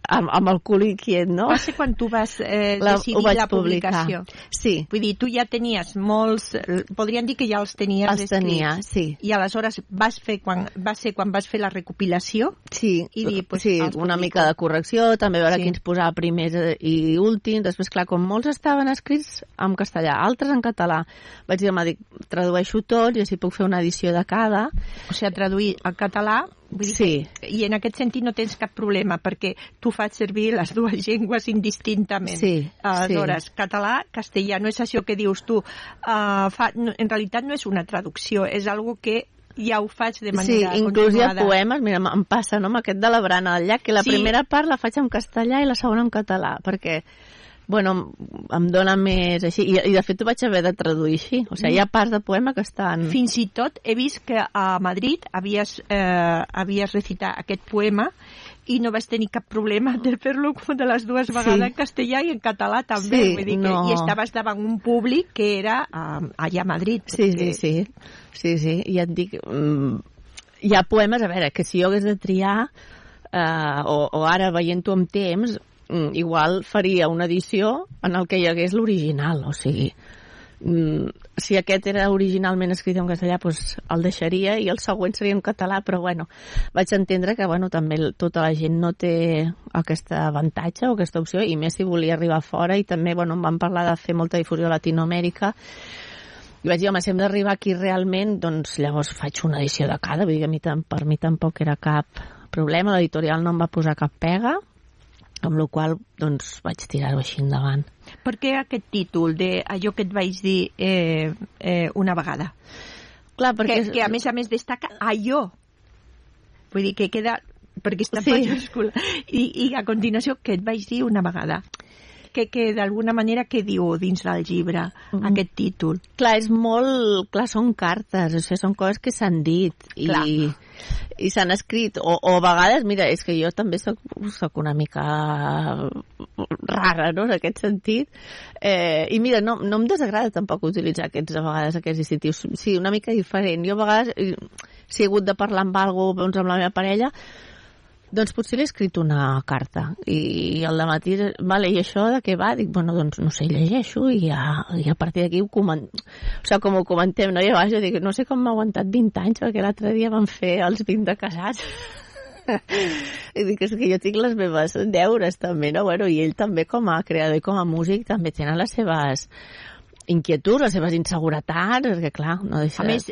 amb el cul inquiet, no? Va ser quan tu vas decidir la publicació. Sí. Vull dir, tu ja tenies molts... Podríem dir que ja els tenies escrits. Els tenia, sí. I aleshores va ser quan vas fer la recopilació? Sí, i dir, pues, sí, una mica de correcció, també veure quins posava primers i últims. Després, clar, com molts estaven escrits en castellà, altres en català, vaig dir, home, tradueixo tots i així puc fer una edició de cada. O sigui, traduir al català. Vull dir que, i en aquest sentit no tens cap problema, perquè tu fas servir les dues llengües indistintament. Sí, aleshores, català, castellà, no és això que dius tu. En realitat no és una traducció, és algo que ja ho faig de manera continuada. Sí, inclús hi ha poemes, mira, em passa, no?, amb aquest de la Brana del Llac, que la primera part la faig en castellà i la segona en català, perquè bueno, em dona més així, i de fet ho vaig haver de traduir així, o sigui, hi ha parts de poema que estan... Fins i tot he vist que a Madrid havies recitat aquest poema i no vas tenir cap problema de fer-lo de les dues vegades en castellà i en català també, vull dir que i estaves davant un públic que era allà a Madrid. Sí, i et dic, hi ha poemes, a veure, que si jo hagués de triar, o ara veient-ho amb temps, igual faria una edició en el que hi hagués l'original, o sigui, si aquest era originalment escrit en castellà, doncs el deixaria i el següent seria en català, però bueno, vaig entendre que bueno, també tota la gent no té aquest avantatge o aquesta opció, i més si volia arribar fora, i també bueno, em van parlar de fer molta difusió a Latinoamèrica, i vaig dir, home, si hem d'arribar aquí realment, doncs llavors faig una edició de cada, vull dir que per mi tampoc era cap problema, l'editorial no em va posar cap pega, amb la qual doncs, vaig tirar-ho així endavant. Per què aquest títol d'allò que et vaig dir una vegada? Clar, perquè... Que a més destaca allò. Vull dir que queda... perquè està majúscula. I a continuació, que et vaig dir una vegada. Que d'alguna manera què diu dins del llibre, aquest títol? Clar, és molt... Clar, són cartes, o sigui, són coses que s'han dit i s'han escrit, o a vegades, mira, és que jo també soc una mica rara, no?, en aquest sentit, i mira, no em desagrada tampoc utilitzar a vegades aquests distintius, sí, una mica diferent. Jo a vegades, si he hagut de parlar amb algú, doncs amb la meva parella, doncs potser li he escrit una carta i al dematí, vale, i això de què va? Dic, bueno, doncs no sé, llegeixo i a partir d'aquí ho com ho comentem, no? I a vegades jo dic, no sé com m'ha aguantat 20 anys, perquè l'altre dia van fer els 20 de casats. I dic, és que jo tinc les meves deures també, no? Bueno, i ell també com a creador i com a músic també tenen les seves inquietuds, les seves inseguretats, perquè clar, no deixa a més,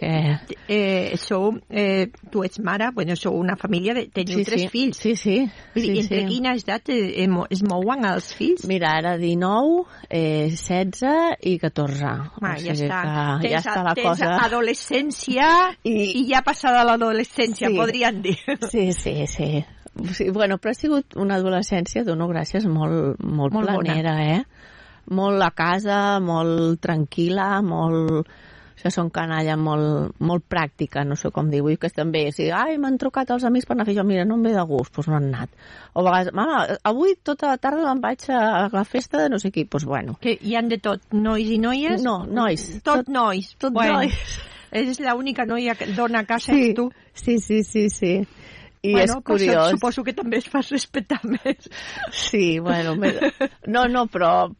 tu ets mare, bueno, sou una família, teniu 3 fills. Sí. Entre quina edat es mouen els fills? Mira, ara 19, 16 i 14. Ja està. Ja està la cosa. Tens adolescència i ja passada l'adolescència, podríem dir. Sí. Bueno, però ha sigut una adolescència, dono gràcies, molt planera, bona. Molt a casa, molt tranquil·la, molt... Això són canalla molt pràctica, no sé com dir. Vull que també, si m'han trucat els amics per anar a fer això, mira, no em ve de gust, doncs no han anat. O a vegades, mama, avui tota la tarda me'n vaig a la festa de no sé qui, doncs bueno. Que hi han de tot, nois i noies? No, nois. Tot nois. Tot nois. És l'única noia que dona a casa, ets tu? Sí. I és curiós. Suposo que també es fas respectar més. Sí, bueno, no, però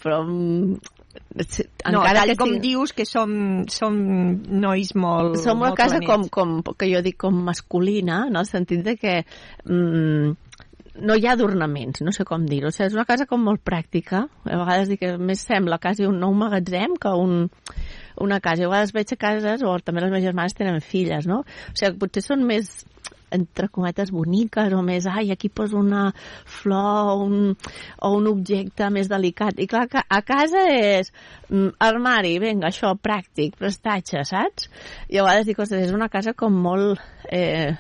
encara tal com dius que som nois molt... Som una casa com que jo dic com masculina, en el sentit de que no hi ha adornaments, no sé com dir-ho. O sigui, és una casa com molt pràctica. A vegades dic que més sembla quasi un nou magatzem que una casa. A vegades veig a cases, o també les meves germanes tenen filles, no? O sigui, potser són més, entre cometes, boniques, o més, aquí poso una flor o un objecte més delicat. I clar, a casa és armari, vinga, això, pràctic, prestatge, saps? I a vegades dic, ostres, és una casa com molt, en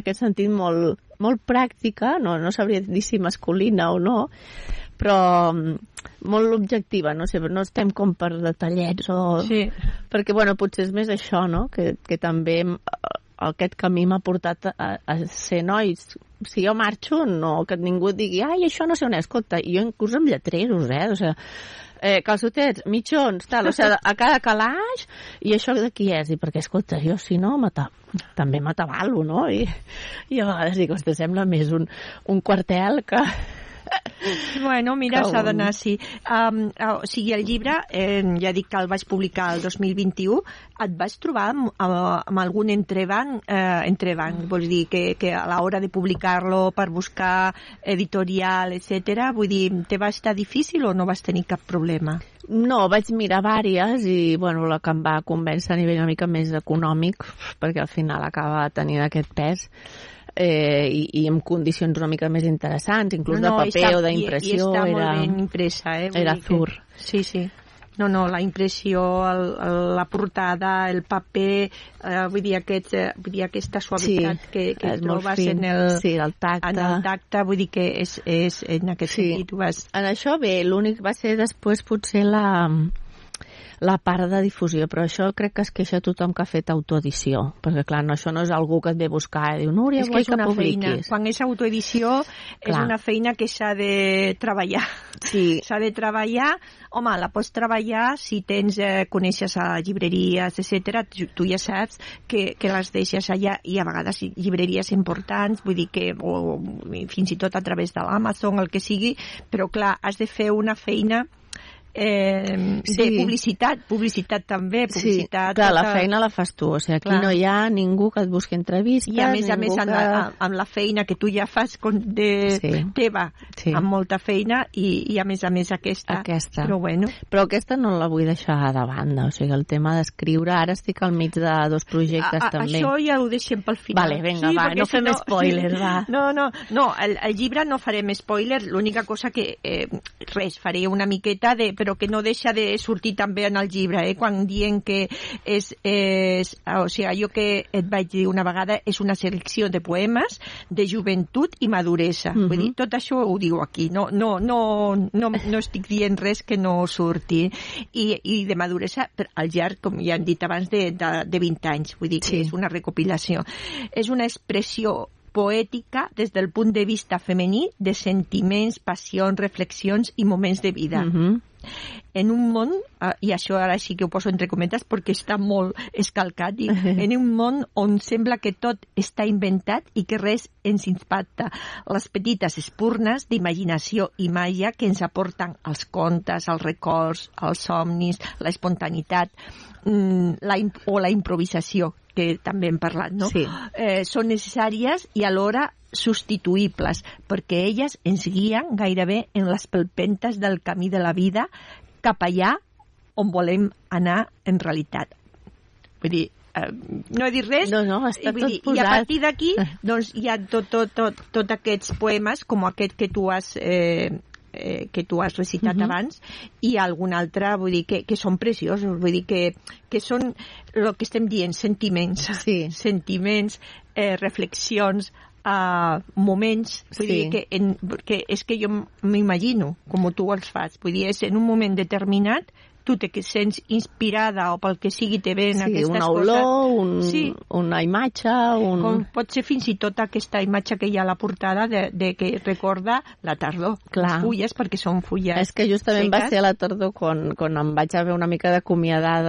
aquest sentit, molt pràctica, no sabria dir si masculina o no, però molt objectiva, no sé, no estem com per detallets Sí. Perquè, bueno, potser és més això, no?, que també aquest camí m'ha portat a ser nois. Si jo marxo, no, que ningú digui, això no sé on és, escolta, i jo inclús amb lletreros, o sigui, calçotets, mitjons, tal, o sigui, a cada calaix, i això de qui és? I perquè, escolta, jo si no, també m'atabalo, no? I a vegades dic, ostres, sembla més un quartel que... Bueno, mira, s'ha d'anar així. O sigui, el llibre, ja dic que el vaig publicar el 2021, et vas trobar amb algun entrebanc, vols dir, que a l'hora de publicar-lo per buscar editorial, etc. Vull dir, te va estar difícil o no vas tenir cap problema? No, vaig mirar vàries i, bueno, la que em va convèncer a nivell una mica més econòmic, perquè al final acaba tenint aquest pes, i en condicions una mica més interessants, inclús de paper o d'impressió. I està molt ben impresa, Era Zur. Sí. No, la impressió, la portada, el paper, vull dir, aquesta suavitat que trobes en el tacte, vull dir que és en aquest sentit. En això bé, l'únic va ser després potser la part de difusió, però això crec que es queixa tothom que ha fet autoedició, perquè clar, això no és algú que et ve a buscar i diu, Núria, vull que publiquis. Quan és autoedició és una feina que s'ha de treballar. Sí. S'ha de treballar, home, la pots treballar si coneixes a llibreries, etc. Tu ja saps que les deixes allà, i a vegades llibreries importants, vull dir que, o fins i tot a través de l'Amazon, el que sigui, però clar, has de fer una feina de publicitat també, publicitat. Sí, clar, la feina la fas tu, o sigui, aquí no hi ha ningú que et busqui entrevistes. I a més amb la feina que tu ja fas teva, amb molta feina, i a més aquesta. Però bueno. Però aquesta no la vull deixar de banda, o sigui, el tema d'escriure, ara estic al mig de dos projectes també. Això ja ho deixem pel final. Vale, vinga, no fem spoilers, va. No, el llibre no farem spoilers, l'única cosa que faré una miqueta però que no deixa de sortir també en el llibre, quan dient que o sigui, allò que et vaig dir una vegada és una selecció de poemes de joventut i maduresa. Vull dir, tot això ho diu aquí, no estic dient res que no surti. I de maduresa al llarg, com ja hem dit abans, de 20 anys, vull dir que és una recopilació. És una expressió poètica des del punt de vista femení de sentiments, passions, reflexions i moments de vida. En un món, i això ara sí que ho poso entre cometes perquè està molt escalcat, en un món on sembla que tot està inventat i que res ens impacta. Les petites espurnes d'imaginació i màgia que ens aporten els contes, els records, els somnis, la espontaneïtat o la improvisació, que també hem parlat, no? Sí. Són necessàries i alhora substituïbles, perquè elles ens guien gairebé en les palpentes del camí de la vida cap allà on volem anar en realitat. Vull dir, no he dit res, no, està tot posat. I a partir d'aquí doncs, hi ha tot aquests poemes, com aquest que tu has recitat abans, i algun altre, vull dir, que són preciosos, vull dir que són el que estem dient, sentiments, reflexions, moments, vull dir que és que jo m'imagino com tu els fas, vull dir, és en un moment determinat tu te sents inspirada o pel que sigui te ven aquestes coses. Una olor, una imatge... Com pot ser fins i tot aquesta imatge que hi ha a la portada de que recorda la tardor, les fulles, perquè són fulles És que justament va ser a la tardor quan em vaig haver una mica d'acomiadar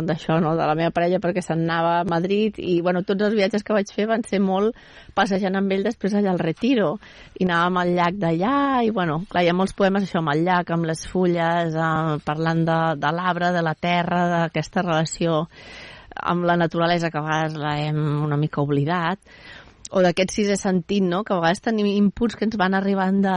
d'això, no?, de la meva parella, perquè se'n anava a Madrid, i bueno, tots els viatges que vaig fer van ser molt passejant amb ell després allà al Retiro, i anàvem al llac d'allà, i bueno, clar, hi ha molts poemes això amb el llac, amb les fulles, parlant de l'arbre, de la terra, d'aquesta relació amb la naturalesa que a vegades l'hem una mica oblidat. o d'aquest sisè sentit, no? Que a vegades tenim inputs que ens van arribant de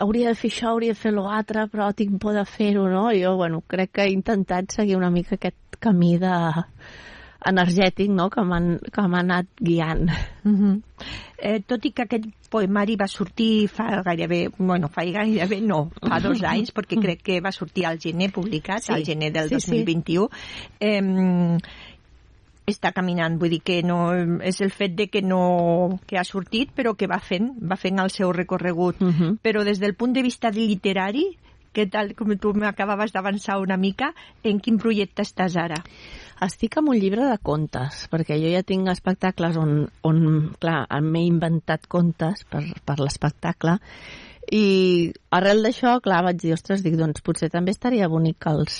hauria de fer això, hauria de fer l'altre, però tinc por de fer-ho, no? I jo, bueno, crec que he intentat seguir una mica aquest camí energètic, no?, que m'ha anat guiant. Tot i que aquest poemari va sortir fa gairebé no, fa 2 anys, perquè crec que va sortir al gener publicat, al gener del 2021, està caminant, vull dir que no és el fet de que ha sortit, però que va fent el seu recorregut. Però des del punt de vista literari, què tal, com tu m'acabaves d'avançar una mica, en quin projecte estàs ara? Estic amb un llibre de contes, perquè jo ja tinc espectacles on clar, m'he inventat contes per l'espectacle, i arrel d'això, clar, vaig dir, ostres, doncs potser també estaria bonic que els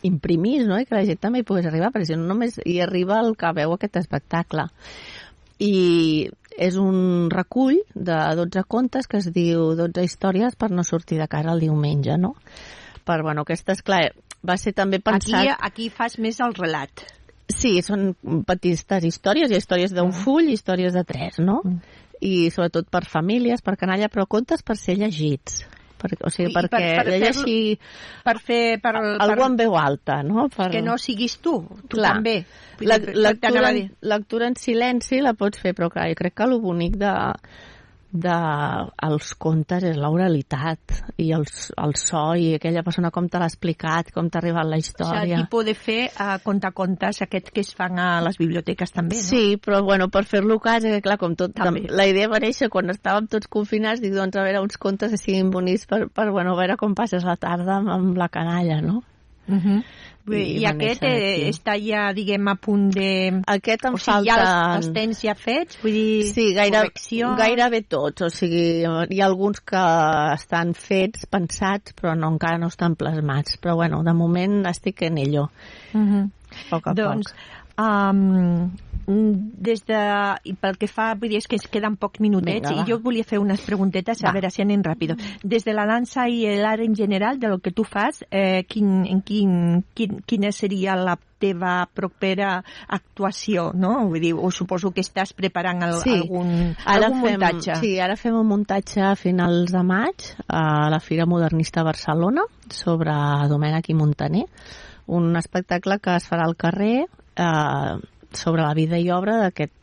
imprimís, no?, i que la gent també hi pogués arribar, perquè si no només hi arriba el que veu aquest espectacle. I és un recull de 12 contes que es diu 12 històries per no sortir de casa el diumenge, no? Bueno, aquestes, clar, va ser també pensat... Aquí fas més el relat. Sí, són petites històries, hi ha històries d'un full i històries de 3, no? I sobretot per famílies, per canalla, però contes per ser llegits. Algú en veu alta, no? Que no siguis tu clar, també. Lectura en silenci la pots fer, però clar, jo crec que el bonic els contes és l'oralitat i el so i aquella persona com te l'ha explicat, com t'ha arribat la història. O sigui, poder fer contacontes aquests que es fan a les biblioteques també, no? Sí, però bueno, per fer-lo cas, que clar, com tot, la idea va néixer quan estàvem tots confinats, dic, doncs a veure, uns contes que siguin bonics per bueno, a veure com passes la tarda amb la canalla, no? I aquest està ja, diguem, a punt de... Aquest em falta... ja els tens ja fets? Vull dir, sí, gairebé tots. O sigui, hi ha alguns que estan fets, pensats, però encara no estan plasmats. Però, bueno, de moment estic en ello. Poc a poc. I pel que fa, vull dir, és que ens queden pocs minutets. Vinga, i jo volia fer unes preguntetes, a veure si anem ràpid. Des de la dansa i l'art en general, de lo que tu fas, quina seria la teva propera actuació, no? Vull dir, suposo que estàs preparant algun muntatge. Sí, ara fem un muntatge a finals de maig a la Fira Modernista a Barcelona sobre Domènech i Montaner, un espectacle que es farà al carrer sobre la vida i obra d'aquest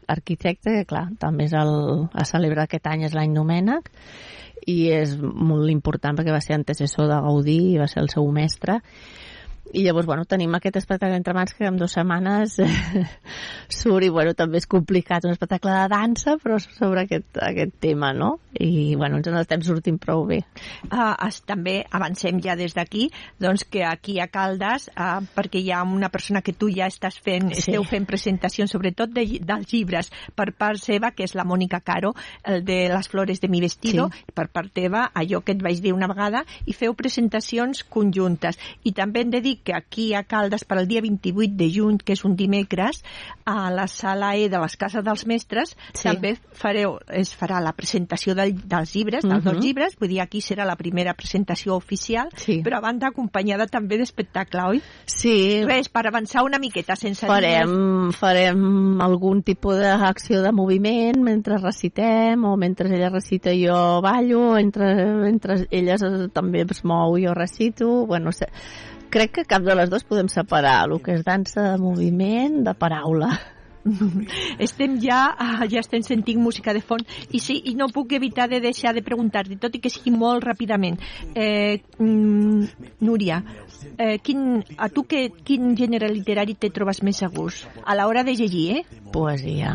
arquitecte, que clar, també a celebrar aquest any és l'any Domènech, i és molt important perquè va ser antecessor de Gaudí i va ser el seu mestre. I llavors, bueno, tenim aquest espectacle entre mans que en 2 setmanes surt i, bueno, també és complicat, un espectacle de dansa, però sobre aquest tema, no? I, bueno, ens estem sortint prou bé. També avancem ja des d'aquí, doncs que aquí a Caldes, perquè hi ha una persona que tu ja esteu fent presentacions, sobretot dels llibres, per part seva, que és la Mònica Caro, el de Les flores de mi vestido, i per part teva, allò que et vaig dir una vegada, i feu presentacions conjuntes. I també hem de dir que aquí a Caldes, per al dia 28 de juny, que és un dimecres, a la sala E de les Cases dels Mestres, també es farà la presentació dels llibres, dels 2 llibres, vull dir, aquí serà la primera presentació oficial, però a banda acompanyada també d'espectacle, oi? Sí. Res, per avançar una miqueta, sense farem algun tipus d'acció de moviment mentre recitem, o mentre ella recita jo ballo, entre elles també es mou i jo recito, bueno, crec que cap de les dues podem separar el que és dansa de moviment de paraula. Ja estem sentint música de fons i sí, i no puc evitar de deixar de preguntar-te, tot i que sigui molt ràpidament. Núria, a tu quin gènere literari te trobes més a gust? A l'hora de llegir, Poesia.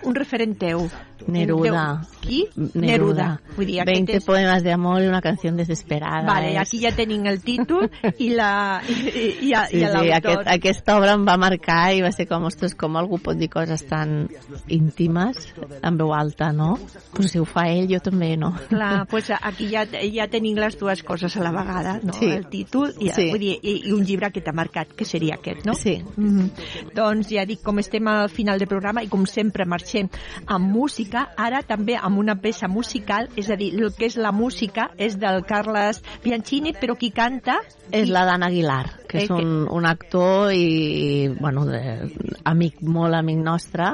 Un referent teu. Neruda. Qui? Neruda. Vull dir, 20 poemas de amor y una canción desesperada. Vale, aquí ja tenim el títol i l'autor. Aquesta obra em va marcar i va ser com, ostres, com algú pot dir coses tan íntimes en veu alta, no? Però si ho fa ell, jo també, no? Clar, doncs aquí ja tenim les dues coses a la vegada, no? Sí. El títol vull dir, i un llibre que t'ha marcat, que seria aquest, no? Sí. Doncs ja dic, com estem al final del programa i com sempre marxem amb música, ara també amb una peça musical, és a dir, el que és la música és del Carles Bianchini, però qui canta... És la d'Anna Aguilar. que és un actor i bueno, molt amic nostre,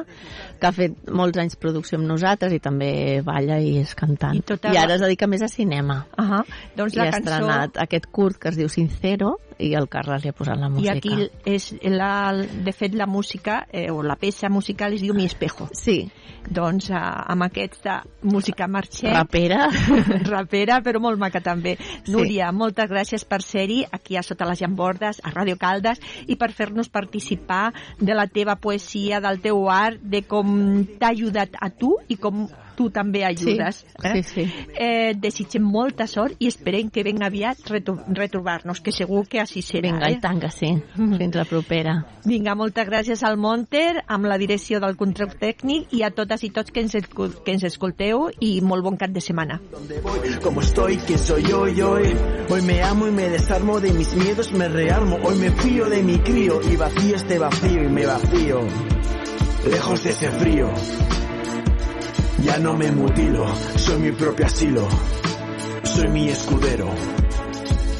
que ha fet molts anys producció amb nosaltres i també balla i és cantant. I ara es dedica més a cinema. Doncs I ha estrenat aquest curt que es diu Sincero i el Carles li ha posat la música. I aquí és de fet la música o la peça musical es diu Mi Espejo. Sí. Doncs amb aquesta música marxem. Rapera, però molt maca també. Sí. Núria, moltes gràcies per ser-hi aquí a Sota les Llambordes, a Ràdio Caldes, i per fer-nos participar de la teva poesia, del teu art, de com t'ha ajudat a tu i com tu també ajudes. Sí. Desitgem molta sort i esperem que ben aviat retrobar-nos, que segur que així serà. Vinga, i tant que sí. Fins la propera. Vinga, moltes gràcies al Monter, amb la direcció del control tècnic, i a totes i tots que ens escolteu, i molt bon cap de setmana. Como estoy, que soy yo y hoy me amo y me desarmo de mis miedos, me rearmo, hoy me fío de mi crío y vacío este vacío y me vacío lejos de ese frío. Ya no me mutilo, soy mi propio asilo, soy mi escudero.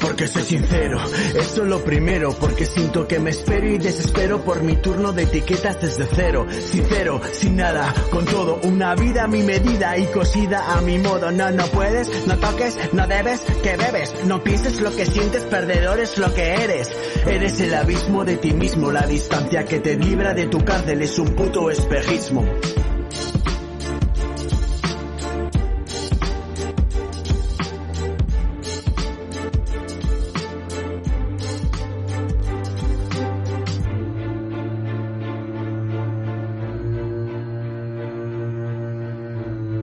Porque soy sincero, eso es lo primero, porque siento que me espero y desespero por mi turno de etiquetas desde cero. Sincero, sin nada, con todo, una vida a mi medida y cosida a mi modo. No puedes, no toques, no debes, que bebes. No pienses lo que sientes, perdedor es lo que eres. Eres el abismo de ti mismo, la distancia que te libra de tu cárcel es un puto espejismo.